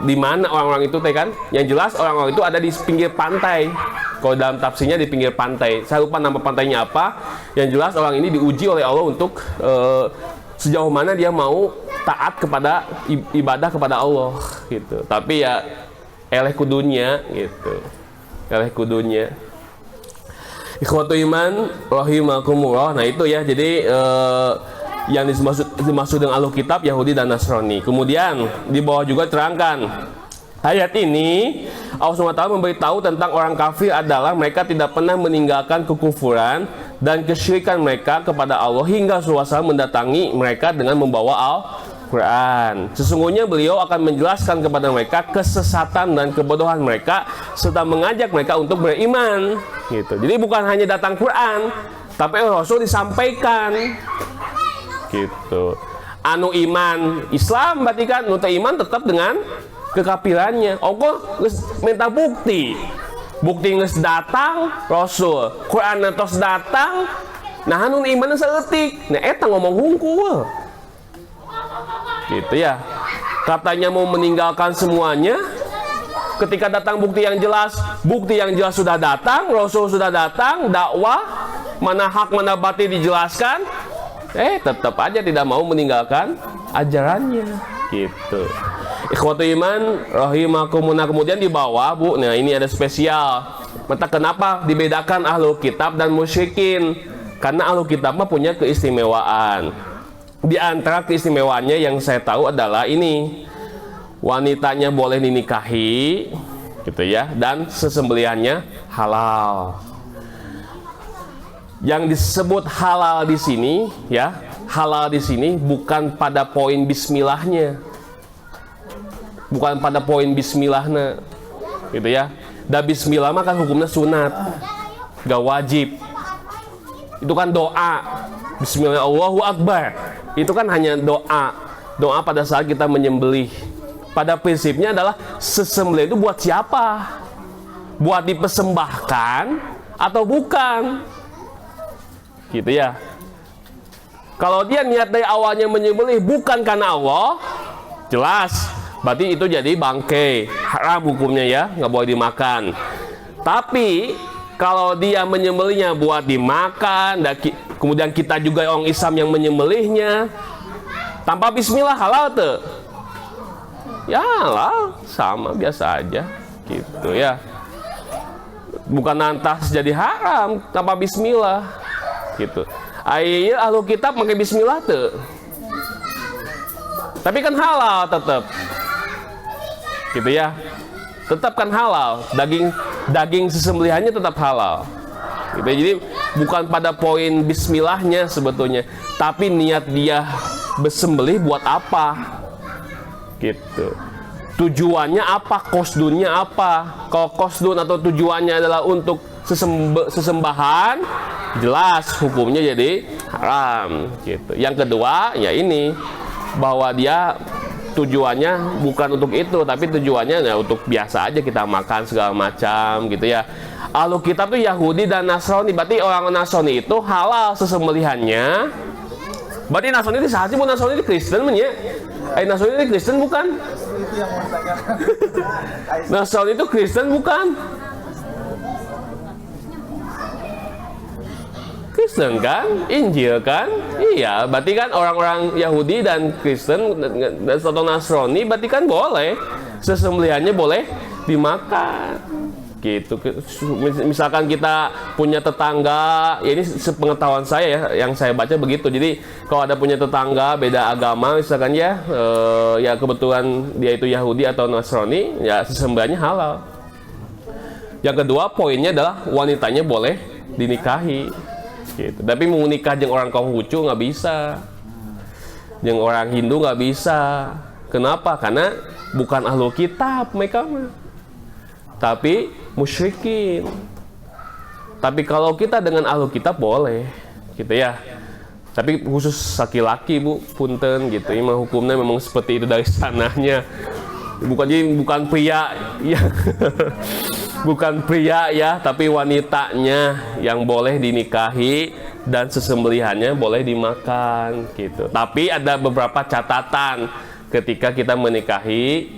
di mana orang-orang itu teh kan. Yang jelas orang-orang itu ada di pinggir pantai. Kalau dalam tafsirnya di pinggir pantai. Saya lupa nama pantainya apa. Yang jelas orang ini diuji oleh Allah untuk sejauh mana dia mau taat kepada ibadah kepada Allah, gitu. Tapi ya eleh kudunya, gitu. Eleh kudunya. Ikhwatu iman rahimakumullah. Nah itu ya, jadi yang dimaksud dengan Alkitab Yahudi dan Nasrani. Kemudian di bawah juga terangkan ayat ini Allah SWT memberitahu tentang orang kafir adalah mereka tidak pernah meninggalkan kekufuran dan kesyirikan mereka kepada Allah hingga suasana mendatangi mereka dengan membawa Al-Quran. Sesungguhnya beliau akan menjelaskan kepada mereka kesesatan dan kebodohan mereka serta mengajak mereka untuk beriman, gitu. Jadi bukan hanya datang Quran, tapi Rasul disampaikan, gitu. Anu iman Islam berarti kan, nu teu iman tetap dengan kekafirannya. Allah minta bukti geus datang Rasul, Quran tos datang, nah anu iman saeutik, nah eta ngomong hungkul, gitu ya. Katanya mau meninggalkan semuanya, ketika datang bukti yang jelas sudah datang, Rasul sudah datang, dakwah mana hak mana batil dijelaskan, tetap aja tidak mau meninggalkan ajarannya, gitu. Ikhwatu iman rahimakumullah. Kemudian di bawah, Bu, nah ini ada spesial. Maka kenapa dibedakan ahlul kitab dan musyrikin? Karena ahlul kitab mah punya keistimewaan. Di antara keistimewaannya yang saya tahu adalah ini, wanitanya boleh dinikahi, gitu ya, dan sesembelihannya halal. Yang disebut halal di sini, ya, halal di sini bukan pada poin bismillahnya, bukan pada poin bismillahnya, gitu ya. Dan bismillah mah kan hukumnya sunat, gak wajib. Itu kan doa. Bismillah Allahu Akbar. Itu kan hanya doa. Doa pada saat kita menyembelih. Pada prinsipnya adalah sesembelih itu buat siapa? Buat dipersembahkan atau bukan? Gitu ya. Kalau dia niat dari awalnya menyembelih bukan karena Allah, jelas berarti itu jadi bangkai, haram hukumnya ya, nggak boleh dimakan. Tapi kalau dia menyembelihnya buat dimakan, dan kemudian kita juga orang Islam yang menyembelihnya tanpa bismillah, halal tuh. ya halal, sama biasa aja gitu ya. Bukan lantas jadi haram tanpa bismillah gitu. Ayo ahlu kitab pakai bismillah tuh. Tapi kan halal tetap. Gitu ya. Tetap kan halal. Daging sesembelihannya tetap halal. Gitu. Jadi bukan pada poin bismillahnya sebetulnya, tapi niat dia bersembelih buat apa? Gitu. Tujuannya apa, kosdunnya apa? Kalau kosdun atau tujuannya adalah untuk sesembahan, jelas hukumnya jadi haram gitu. Yang kedua ya ini, bahwa dia tujuannya bukan untuk itu, tapi tujuannya ya untuk biasa aja kita makan segala macam gitu ya. Ahlu kitab itu Yahudi dan Nasrani, berarti orang Nasrani itu halal sesembelihannya. Berarti Nasrani itu sahasi, bukan Nasrani itu Kristen ya? Nasrani itu Kristen bukan? Nasrani itu Kristen bukan? Kristen kan? Injil kan? Iya, berarti kan orang-orang Yahudi dan Kristen dan atau Nasrani berarti kan boleh sesembelihannya boleh dimakan. Gitu. Misalkan kita punya tetangga, ya ini sepengetahuan saya ya, yang saya baca begitu. Jadi kalau ada punya tetangga beda agama misalkan ya, ya kebetulan dia itu Yahudi atau Nasrani, ya sesembelihannya halal. Yang kedua poinnya adalah wanitanya boleh dinikahi. Gitu. Tapi mau nikah dengan orang Konghucu nggak bisa, dengan orang Hindu nggak bisa. Kenapa? Karena bukan ahlu kitab mereka mah, tapi musyrikin. Tapi kalau kita dengan ahlu kitab boleh, gitu ya. Tapi khusus laki-laki bu, punten gitu. Ini mah hukumnya memang seperti itu dari sananya. Bukan pria ya. Bukan pria ya, tapi wanitanya yang boleh dinikahi dan sesembelihannya boleh dimakan gitu. Tapi ada beberapa catatan ketika kita menikahi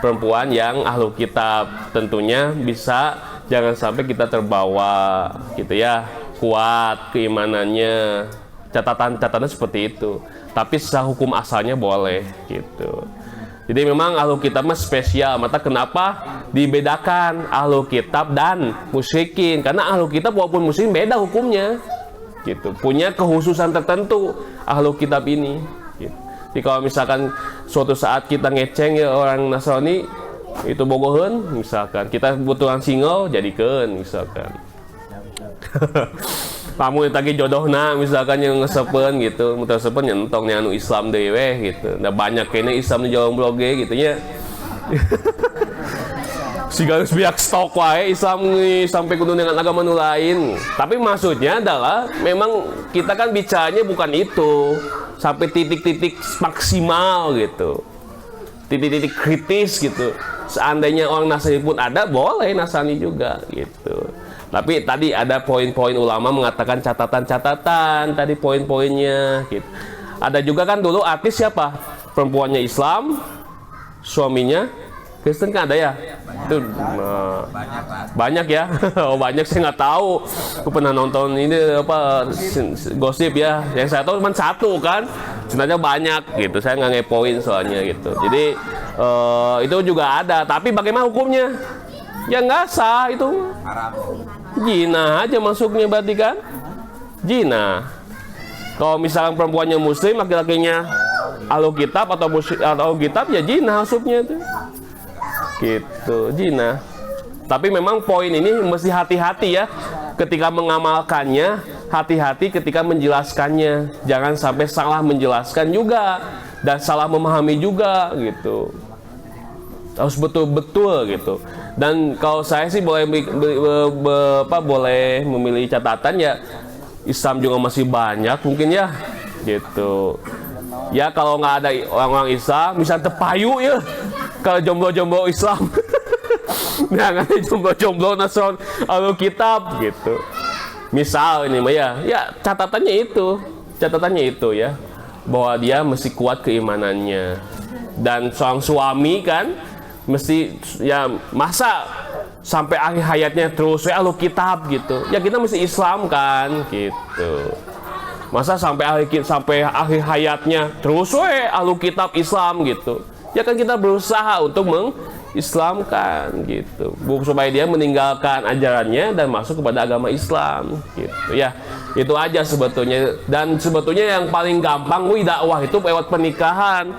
perempuan yang ahlu kitab. Tentunya bisa jangan sampai kita terbawa gitu ya, kuat keimanannya. Catatan-catatan seperti itu. Tapi secara hukum asalnya boleh gitu. Jadi memang ahlu kitab mah spesial. Maka kenapa dibedakan ahlu kitab dan musyrikin? Karena ahlu kitab walaupun musyrikin beda hukumnya. Gitu. Punya kekhususan tertentu ahlu kitab ini. Gitu. Jadi kalau misalkan suatu saat kita ngeceng ya orang Nasrani itu bogoheun, misalkan kita butuhan single jadikeun misalkan. Kamu tadi jodohna misalkan yang ngesepen gitu, muter sepen nyentong anu Islam dewe gitu. Nah banyak kayaknya Islam di jomblo ge gitu nya. Siga biak stok wae Islam nih sampai kudu dengan agama nu lain. Tapi maksudnya adalah memang kita kan bicaranya bukan itu. Sampai titik-titik maksimal gitu. Titik-titik kritis gitu. Seandainya orang Nasrani pun ada, boleh Nasrani juga gitu. Tapi tadi ada poin-poin ulama mengatakan catatan-catatan tadi poin-poinnya gitu. Ada juga kan dulu artis siapa? Perempuannya Islam, suaminya Kristen kan ada ya? Itu banyak ya. Oh banyak saya nggak tahu. Aku pernah nonton ini apa gosip ya. Yang saya tahu cuma satu kan. Sebenarnya banyak gitu. Saya nggak ngepoin soalnya gitu. Jadi itu juga ada. Tapi bagaimana hukumnya? Ya nggak sah itu. Zina aja masuknya berarti kan? Zina. Kalau misalkan perempuannya muslim, laki-lakinya ahlu kitab atau ahlu kitab ya zina masuknya itu. Gitu, zina. Tapi memang poin ini mesti hati-hati ya ketika mengamalkannya, hati-hati ketika menjelaskannya. Jangan sampai salah menjelaskan juga dan salah memahami juga gitu. Harus betul-betul gitu. Dan kalau saya sih boleh boleh memilih catatan ya, Islam juga masih banyak mungkin ya gitu. Ya kalau nggak ada orang-orang Islam bisa terpayu ya kalau jomblo-jomblo Islam. Nah nggak ada jomblo-jomblo Nasrani ahlu kitab gitu. Misal ini mah ya catatannya itu ya, bahwa dia mesti kuat keimanannya. Dan seorang suami kan mesti ya masa sampai akhir hayatnya terus ahlu kitab gitu. Ya kita mesti Islam kan gitu. Masa sampai akhir hayatnya terus ahlu kitab Islam gitu. Ya kan kita berusaha untuk mengislamkan gitu, supaya dia meninggalkan ajarannya dan masuk kepada agama Islam gitu ya. Itu aja sebetulnya. Dan sebetulnya yang paling gampang dakwah itu lewat pernikahan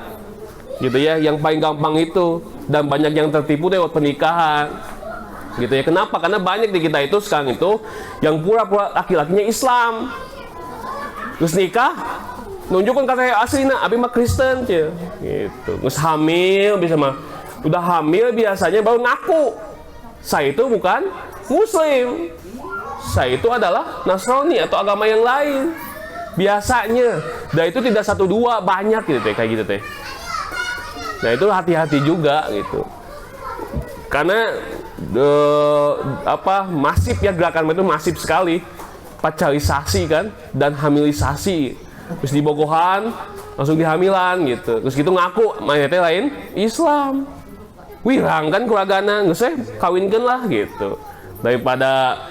gitu ya, yang paling gampang itu, dan banyak yang tertipu lewat pernikahan gitu ya. Kenapa? Karena banyak di kita itu sekarang itu yang pura-pura laki-lakinya Islam, terus nikah nunjukkan kata aslinya abi mah Kristen gitu. Terus hamil bisa mah, udah hamil biasanya baru ngaku saya itu bukan Muslim, saya itu adalah Nasrani atau agama yang lain biasanya. Dan itu tidak satu dua, banyak gitu teh, kayak gitu teh. Nah itu hati-hati juga gitu, karena masif ya, gerakan itu masif sekali, pacarisasi kan dan hamilisasi, terus di bogohan langsung dihamilan gitu, terus gitu ngaku mayatnya lain Islam, wirang kan keluargana nggak kawinkan lah gitu, daripada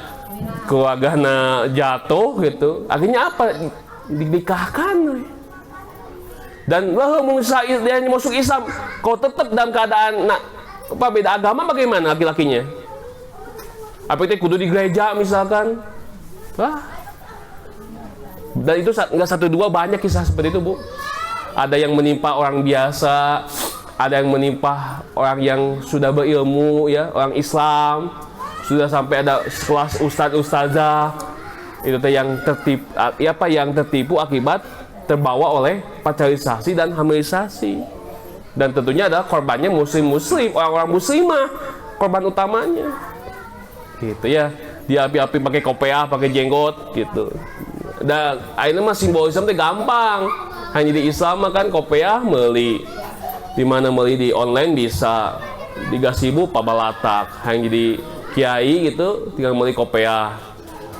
keluargana jatuh gitu, akhirnya apa, dinikahkan. Dan lah dia masuk Islam, kau tetap dalam keadaan beda agama, bagaimana laki-lakinya? Apa itu kudu di gereja misalkan? Dan itu nggak satu dua, banyak kisah seperti itu, Bu. Ada yang menimpa orang biasa, ada yang menimpa orang yang sudah berilmu ya, orang Islam, sudah sampai ada kelas ustadz-ustazah. Itu yang tertipu akibat terbawa oleh pacarisasi dan hamilisasi. Dan tentunya adalah korbannya muslim-muslim, orang-orang muslimah, korban utamanya gitu ya. Dia api-api pakai kopiah, pakai jenggot gitu. Dan akhirnya mah simbolisme itu gampang. Hanya di Islam kan kopiah meuli, di mana meuli di online bisa 3.000 pabalatak. Hanya di kiai gitu tinggal meuli kopiah.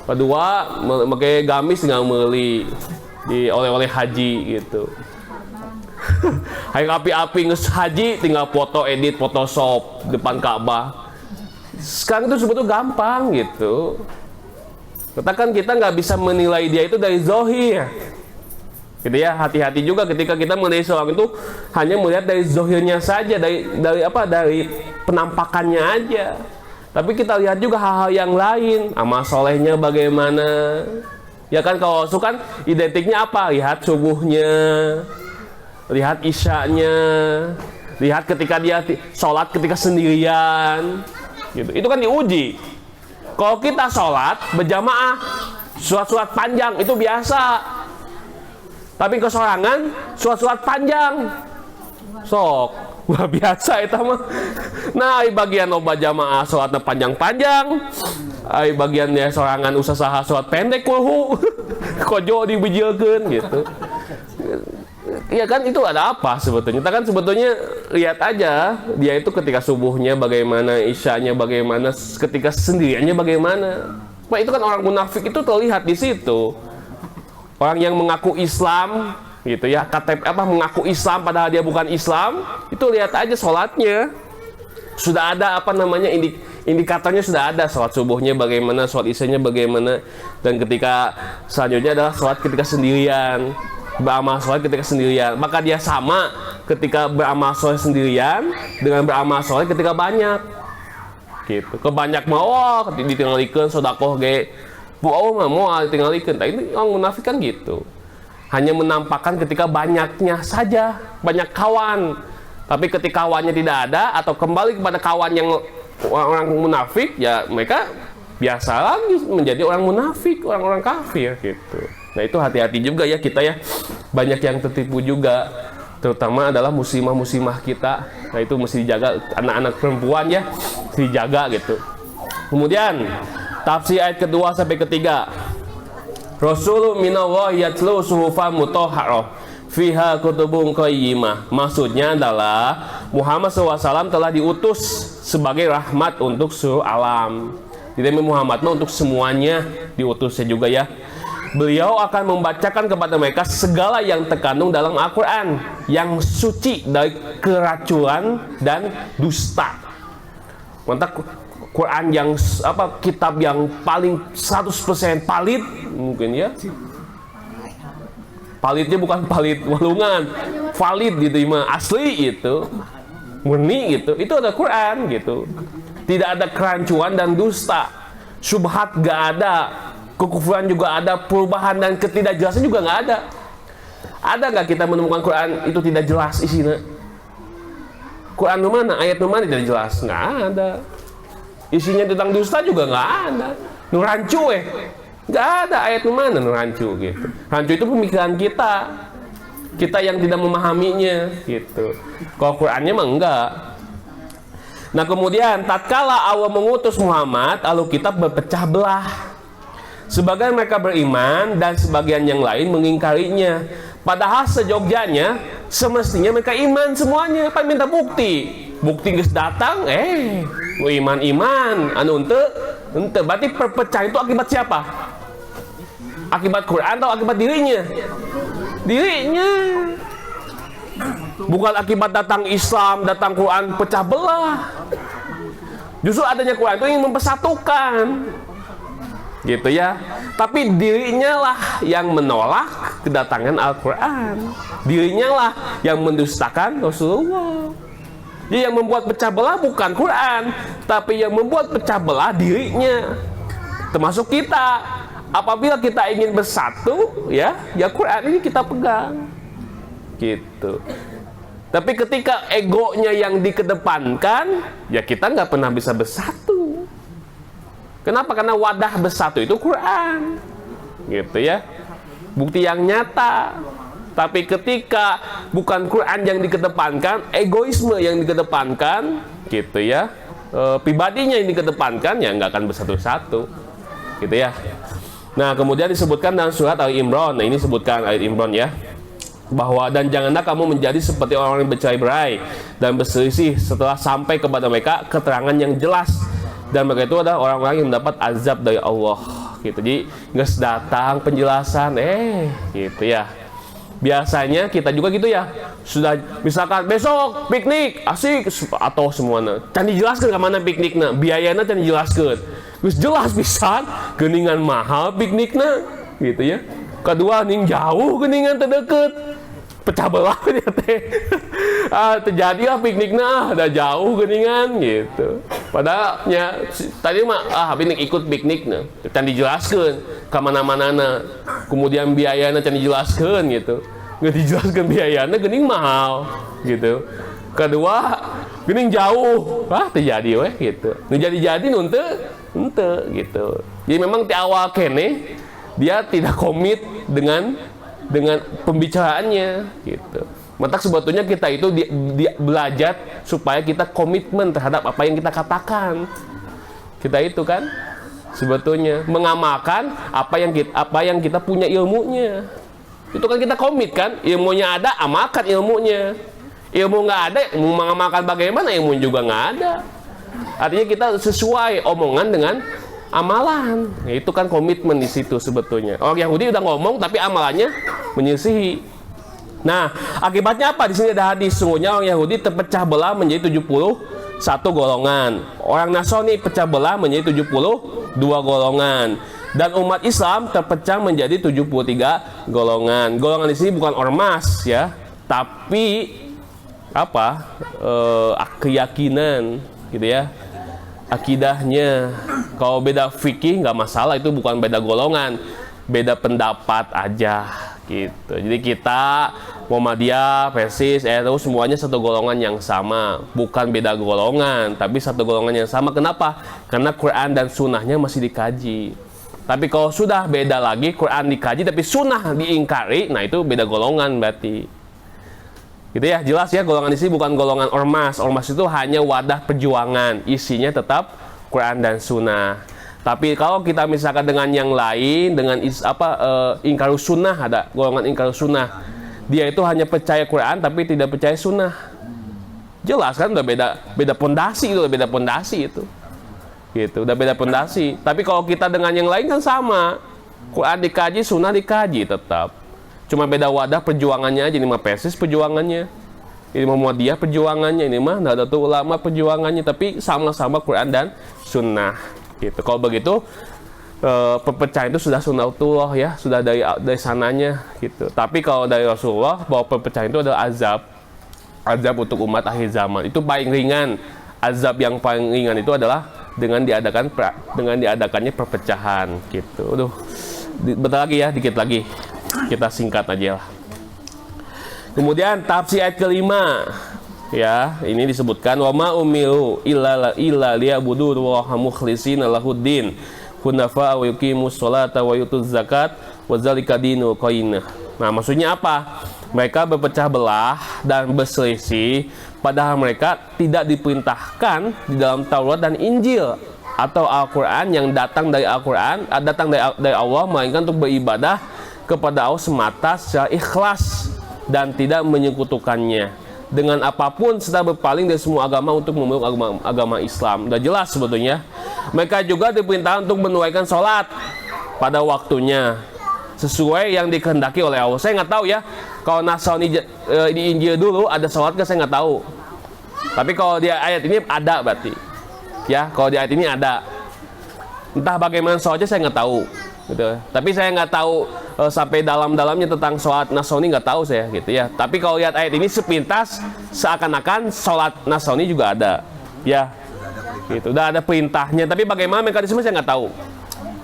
Kedua pakai gamis tinggal meuli di oleh-oleh haji gitu. Hayang api-api nges haji tinggal foto edit Photoshop depan Ka'bah. Sekarang itu sebetulnya gampang gitu. Katakan kita nggak bisa menilai dia itu dari zohir gitu ya. Hati-hati juga ketika kita menilai seorang itu hanya melihat dari zohirnya saja, dari penampakannya aja. Tapi kita lihat juga hal-hal yang lain, amal solehnya bagaimana. Ya kan, kalau su kan identiknya apa? Lihat subuhnya, lihat isyanya, lihat ketika dia sholat ketika sendirian gitu. Itu kan diuji. Kalau kita sholat berjamaah, surat-surat panjang itu biasa. Tapi kesorangan, surat-surat panjang sok, wah biasa itu mah. Nah, bagian obat jamaah sholatnya panjang-panjang, bagiannya sorangan usaha sholat pendek kulhu kojo dibijilkeun gitu. Ya kan, itu ada apa sebetulnya? Kita kan sebetulnya lihat aja dia itu ketika subuhnya bagaimana, isyanya bagaimana, ketika sendiriannya bagaimana. Nah, itu kan orang munafik itu terlihat di situ. Orang yang mengaku Islam gitu ya, mengaku Islam padahal dia bukan Islam, itu lihat aja sholatnya. Sudah ada indikatornya, sudah ada sholat subuhnya bagaimana, sholat isyanya bagaimana, dan ketika selanjutnya adalah sholat ketika sendirian, beramal soleh ketika sendirian. Maka dia sama ketika beramal soleh sendirian dengan beramal soleh ketika banyak gitu. Kebanyak mau ditinggalikeun sedekah ge, bu mah mau ditinggalikeun. Nah, ini orang munafik kan gitu, hanya menampakkan ketika banyaknya saja, banyak kawan. Tapi ketika kawannya tidak ada atau kembali kepada kawan yang orang munafik, ya mereka biasa lagi menjadi orang munafik, orang-orang kafir gitu. Nah, itu hati-hati juga ya kita ya. Banyak yang tertipu juga, terutama adalah muslimah-muslimah kita. Nah, itu mesti dijaga, anak-anak perempuan ya, dijaga gitu. Kemudian tafsir ayat kedua sampai ketiga. Rasulun minallahi yatlu suhufan mutahharah fiha kutubun qayyimah. Maksudnya adalah Muhammad SAW telah diutus sebagai rahmat untuk seluruh alam. Jadi Muhammad untuk semuanya diutusnya juga ya. Beliau akan membacakan kepada mereka segala yang terkandung dalam Al-Quran yang suci dari keracunan dan dusta. Mantap, Quran yang kitab yang paling 100% valid mungkin ya. Validnya bukan valid walungan, valid gitu mah, asli itu, murni gitu. Itu ada Quran gitu. Tidak ada kerancuan dan dusta, syubhat gak ada, kekufuran juga ada, perubahan dan ketidakjelasan juga nggak ada. Ada nggak kita menemukan Quran itu tidak jelas isinya? Quran mana, ayat mana tidak jelas? Nggak ada. Isinya tentang dusta juga nggak ada. Nurancu nggak ada ayat mana nurancu gitu. Rancu itu pemikiran kita yang tidak memahaminya gitu. Kalau Qurannya mah enggak. Nah kemudian tatkala Allah mengutus Muhammad, lalu kitab berpecah belah. Sebagian mereka beriman dan sebagian yang lain mengingkarinya. Padahal sejogjanya semestinya mereka iman semuanya. Kan minta bukti. Bukti geus datang, mau iman anu ente. Berarti perpecahan itu akibat siapa? Akibat Quran atau akibat dirinya? Dirinya. Bukan akibat datang Islam, datang Quran pecah belah. Justru adanya Quran itu ingin mempersatukan. Gitu ya. Tapi dirinya lah yang menolak kedatangan Al-Quran. Dirinya lah yang mendustakan Rasulullah. Jadi yang membuat pecah belah bukan Quran, tapi yang membuat pecah belah dirinya. Termasuk kita. Apabila kita ingin bersatu, ya Quran ini kita pegang. Gitu. Tapi ketika egonya yang dikedepankan, ya kita nggak pernah bisa bersatu. Kenapa? Karena wadah bersatu itu Quran. Gitu ya. Bukti yang nyata. Tapi ketika bukan Quran yang dikedepankan, egoisme yang dikedepankan, gitu ya, pribadinya yang dikedepankan, ya nggak akan bersatu-satu. Gitu ya. Nah kemudian disebutkan dalam surat Al-Imran. Nah ini sebutkan Al-Imran ya, bahwa dan janganlah kamu menjadi seperti orang yang bercerai-berai dan berselisih setelah sampai kepada mereka keterangan yang jelas, dan mereka itu adalah orang-orang yang mendapat azab dari Allah. Gitu. Jadi nggak datang penjelasan, gitu ya. Biasanya kita juga gitu ya, sudah misalkan besok piknik asik atau semuanya can dijelaskan ke mana pikniknya, biayanya can dijelaskan, terus jelas pisan geningan mahal pikniknya gitu ya. Kedua ning jauh geningan terdeket, pecah belah dia teh. Terjadilah pikniknya ada jauh geningan gitu. Padahal ya tadi mah piknik ikut pikniknya can dijelaskan ke mana-manana. Kemudian biayanya can dijelaskan gitu. Nggak dijelaskan biayanya gening mahal gitu. Kedua gening jauh, terjadi gitu. Jadi ente gitu. Jadi memang di awal kene dia tidak komit dengan pembicaraannya gitu. Maka sebetulnya kita itu dia belajar supaya kita komitmen terhadap apa yang kita katakan. Kita itu kan sebetulnya mengamalkan apa yang kita punya ilmunya. Itu kan kita komit kan, ilmunya ada, amalkan ilmunya. Ilmu nggak ada, mau mengamalkan bagaimana, ilmu juga nggak ada. Artinya kita sesuai omongan dengan amalan. Itu kan komitmen di situ sebetulnya. Orang Yahudi udah ngomong tapi amalannya menyisihi. Nah, akibatnya apa? Di sini ada hadis, sungguhnya orang Yahudi terpecah belah menjadi 71 golongan. Orang Nasrani pecah belah menjadi 72 golongan. Dan umat Islam terpecah menjadi 73 golongan. Golongan di sini bukan ormas ya, tapi keyakinan gitu ya, akidahnya. Kalau beda fikih nggak masalah, itu bukan beda golongan, beda pendapat aja gitu. Jadi kita Muhammadiyah, Persis, itu semuanya satu golongan yang sama, bukan beda golongan, tapi satu golongan yang sama. Kenapa? Karena Quran dan Sunnahnya masih dikaji. Tapi kalau sudah beda lagi, Quran dikaji tapi Sunnah diingkari, nah itu beda golongan berarti. Gitu ya, jelas ya, golongan di sini bukan golongan ormas. Ormas itu hanya wadah perjuangan, isinya tetap Quran dan Sunnah. Tapi kalau kita misalkan dengan yang lain, dengan ingkarus Sunnah, ada golongan ingkarus Sunnah. Dia itu hanya percaya Quran tapi tidak percaya Sunnah. Jelas kan, udah beda pondasi itu, beda pondasi itu. Gitu, udah beda pondasi. Tapi kalau kita dengan yang lain kan sama. Quran dikaji, Sunnah dikaji tetap. Cuma beda wadah perjuangannya aja. Ini mah Persis perjuangannya, ini mah Muhammadiyah perjuangannya, ini mah Nahdlatul Ulama perjuangannya. Tapi sama-sama Quran dan Sunnah. Gitu. Kalau begitu perpecahan itu sudah sunatullah ya, sudah dari sananya gitu. Tapi kalau dari Rasulullah bahwa perpecahan itu adalah azab untuk umat akhir zaman. Itu paling ringan. Azab yang paling ringan itu adalah dengan diadakannya perpecahan gitu. Aduh, bentar lagi ya, dikit lagi. Kita singkat aja lah. Kemudian tafsir ayat kelima ya, ini disebutkan wa ma umiru illa liya'budu wa mukhlishina lahuddin hunafa wa yuqimus sholata wa yutuz zakat wa zalika dinul qayyim. Nah, maksudnya apa? Mereka berpecah belah dan berselisih padahal mereka tidak diperintahkan di dalam Taurat dan Injil atau Al-Qur'an yang datang dari Al-Qur'an, datang dari Allah, melainkan untuk beribadah kepada Allah semata secara ikhlas dan tidak menyekutukannya dengan apapun serta berpaling dari semua agama untuk memeluk agama Islam. Udah jelas sebetulnya. Mereka juga diperintahkan untuk menunaikan sholat pada waktunya sesuai yang dikehendaki oleh Allah. Saya nggak tahu ya, kalau Nasrani di Injil dulu ada sholat nggak, saya nggak tahu. Tapi kalau di ayat ini ada berarti. Ya, kalau di ayat ini ada. Entah bagaimana sholatnya saya nggak tahu. Gitu. Tapi saya nggak tahu sampai dalam-dalamnya tentang sholat Nasrani, nggak tahu saya gitu ya. Tapi kalau lihat ayat ini sepintas seakan-akan sholat Nasrani juga ada. Ya, gitu. Udah ada perintahnya. Tapi bagaimana mekanisme saya nggak tahu.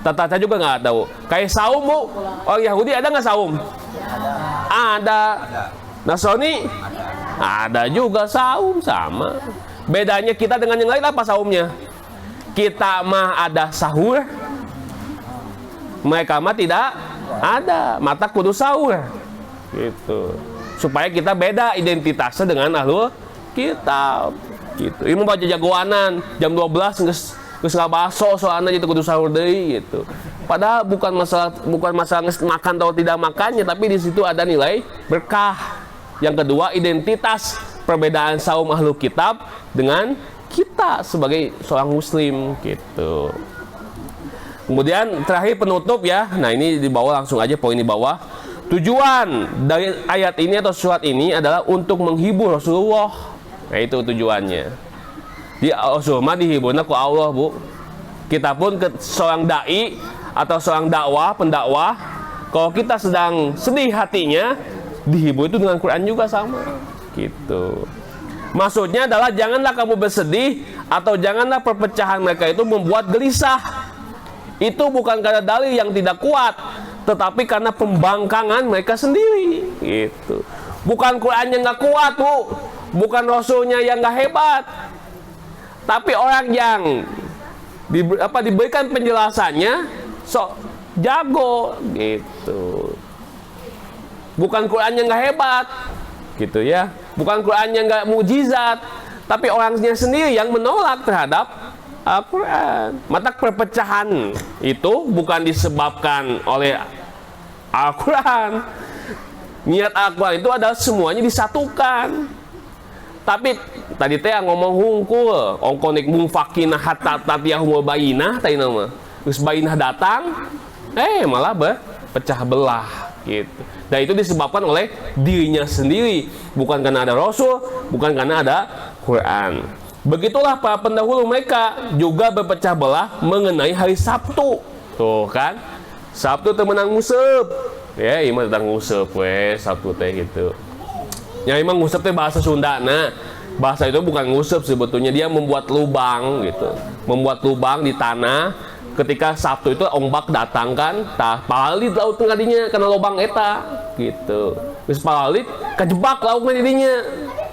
Tata cara juga nggak tahu. Kayak saum, Bu. Orang Yahudi ada nggak saum? Ada. Nasrani? Ada juga saum, sama. Bedanya kita dengan yang lain apa saumnya? Kita mah ada sahur, mereka mah tidak ada. Mata kudu sahur. Gitu. Supaya kita beda identitasnya dengan ahlul kitab. Gitu. Ini mau baca jagoanan jam 12 geus ngabaso soalnya gitu kudu sahur deui gitu. Padahal bukan masalah makan atau tidak makannya, tapi di situ ada nilai berkah. Yang kedua, identitas, perbedaan saum ahlul kitab dengan kita sebagai seorang muslim gitu. Kemudian terakhir penutup ya. Nah, ini di bawah langsung aja poin di bawah. Tujuan dari ayat ini atau surat ini adalah untuk menghibur Rasulullah. Nah, itu tujuannya. Di Rasulullah dihiburnya ku Allah, Bu. Kita pun seorang dai atau seorang pendakwah, kalau kita sedang sedih hatinya, dihibur itu dengan Quran juga sama. Gitu. Maksudnya adalah janganlah kamu bersedih atau janganlah perpecahan mereka itu membuat gelisah. Itu bukan karena dalil yang tidak kuat, tetapi karena pembangkangan mereka sendiri. Gitu. Bukan Qurannya nggak kuat, Bu. Bukan Rasulnya yang nggak hebat. Tapi orang yang diberikan penjelasannya sok jago gitu. Bukan Qurannya nggak hebat, gitu ya. Bukan Qurannya nggak mujizat, tapi orangnya sendiri yang menolak terhadap Al-Quran. Mata perpecahan itu bukan disebabkan oleh Al-Quran. Niat Al-Quran itu adalah semuanya disatukan. Tapi tadi teh ngomong hungkul, ongkonik mungfakinah hatta tatiyahumul bayinah tadi nama. Terus bayinah datang, malah pecah belah gitu. Dan itu disebabkan oleh dirinya sendiri, bukan karena ada Rasul, bukan karena ada Quran. Begitulah para pendahulu mereka juga berpecah belah mengenai hari Sabtu. Tuh kan, Sabtu temenang ngusep. Ya, imah tentang ngusep Sabtu teh gitu. Ya emang ngusep teh bahasa Sunda. Nah, bahasa itu bukan ngusep sebetulnya, dia membuat lubang gitu. Membuat lubang di tanah. Ketika Sabtu itu ombak datang kan, palalit laut tengahnya karena lubang eta gitu. Terus palalit kejebak laut tengahnya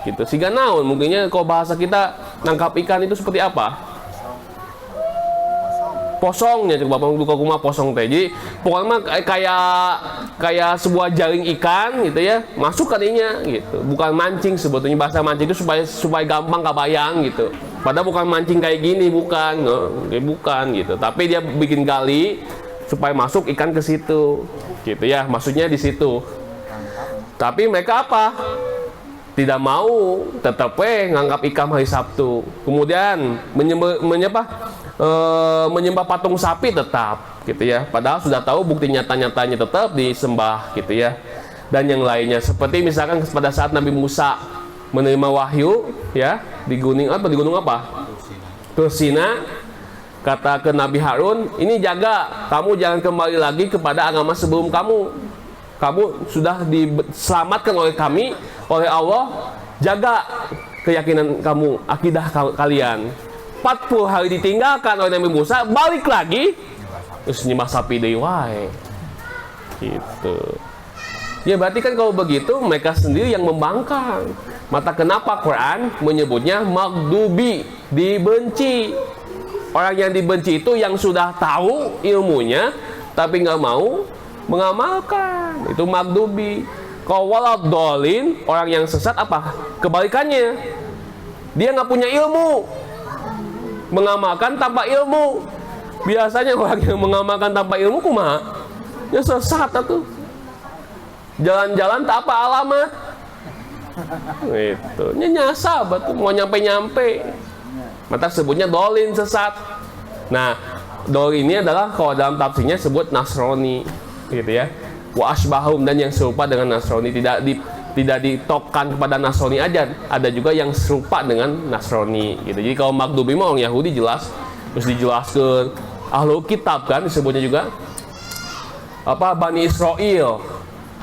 gitu. Siga naon mungkinnya kalau bahasa kita nangkap ikan itu seperti apa? Posongnya coba Bapak buka rumah posong teh. Jadi pokoknya kayak sebuah jaring ikan gitu ya, masuk kadinya gitu. Bukan mancing sebetulnya, bahasa mancing itu supaya gampang kebayang gitu. Padahal bukan mancing kayak gini, bukan gitu. Tapi dia bikin gali supaya masuk ikan ke situ. Gitu ya, maksudnya di situ. Tapi mereka apa? Tidak mau, tetap nganggap ikan hari Sabtu. Kemudian menyembah patung sapi tetap gitu ya. Padahal sudah tahu bukti nyata-nyatanya tetap disembah gitu ya. Dan yang lainnya seperti misalkan pada saat Nabi Musa menerima wahyu ya di gunung apa? Tursina. kata ke Nabi Harun, ini jaga, kamu jangan kembali lagi kepada agama sebelum kamu. Kamu sudah diselamatkan oleh kami, oleh Allah, jaga keyakinan kamu, akidah kalian. 40 hari ditinggalkan oleh Nabi Musa, balik lagi, terus nyembah sapi deui wae. Gitu. Ya berarti kan kalau begitu mereka sendiri yang membangkang. Maka kenapa Quran menyebutnya maghdubi, dibenci. Orang yang dibenci itu yang sudah tahu ilmunya tapi nggak mau mengamalkan. Itu maghdubi. Kalau waladhdallin, orang yang sesat apa? Kebalikannya. Dia nggak punya ilmu. Mengamalkan tanpa ilmu. Biasanya orang yang mengamalkan tanpa ilmu kumaha? Ya sesat atuh. Jalan-jalan tak apa alamat. Itu. Nyasa betul mau nyampe-nyampe. Maka sebutnya dolin, sesat. Nah, dolin ini adalah kalau dalam tafsirnya sebut Nasrani, gitu ya. Wa asbahum, dan yang serupa dengan Nasrani, tidak ditokkan kepada Nasrani aja, ada juga yang serupa dengan Nasrani, gitu. Jadi kalau maghdubi mah orang Yahudi jelas, terus dijelaskan ahlu kitab kan disebutnya juga apa Bani Israel,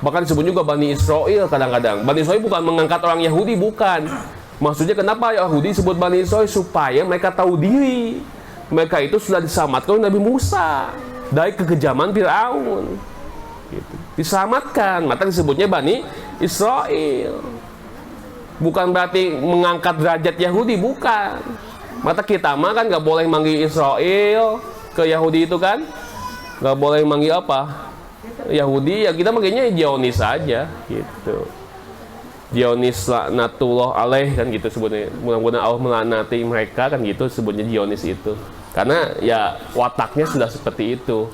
bahkan disebut juga Bani Israel kadang-kadang. Bani Israel bukan mengangkat orang Yahudi, bukan. Maksudnya kenapa Yahudi disebut Bani Israel? Supaya mereka tahu diri. Mereka itu sudah diselamatkan oleh Nabi Musa dari kekejaman Fir'aun. Gitu. Diselamatkan, maka disebutnya Bani Israel. Bukan berarti mengangkat derajat Yahudi, bukan. Maka kita mah kan gak boleh manggil Israel ke Yahudi itu kan. Gak boleh manggil apa? Yahudi, ya kita manggilnya Zionis saja gitu. Zionis laknatullah alaih kan gitu sebutnya. Mudah-mudahan Allah melaknati mereka kan gitu sebutnya Zionis itu. Karena ya wataknya sudah seperti itu.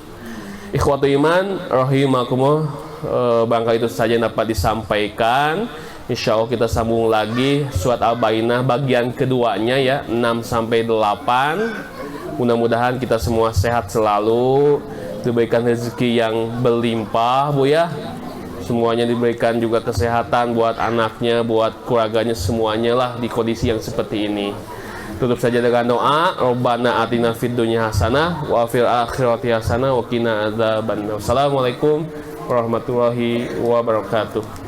Ikhwatul iman rahimakumullah, barangkali itu saja yang dapat disampaikan. Insya Allah kita sambung lagi surat Al-Bayyinah bagian keduanya ya, 6-8. Mudah-mudahan kita semua sehat selalu, diberikan rezeki yang berlimpah Bu ya. Semuanya diberikan juga kesehatan buat anaknya, buat keluarganya, semuanya lah di kondisi yang seperti ini. Tutup saja dengan doa, Rabbana atina fid dunya hasanah wa fil akhirati hasanah wa qina adzabannar. Wassalamualaikum warahmatullahi wabarakatuh.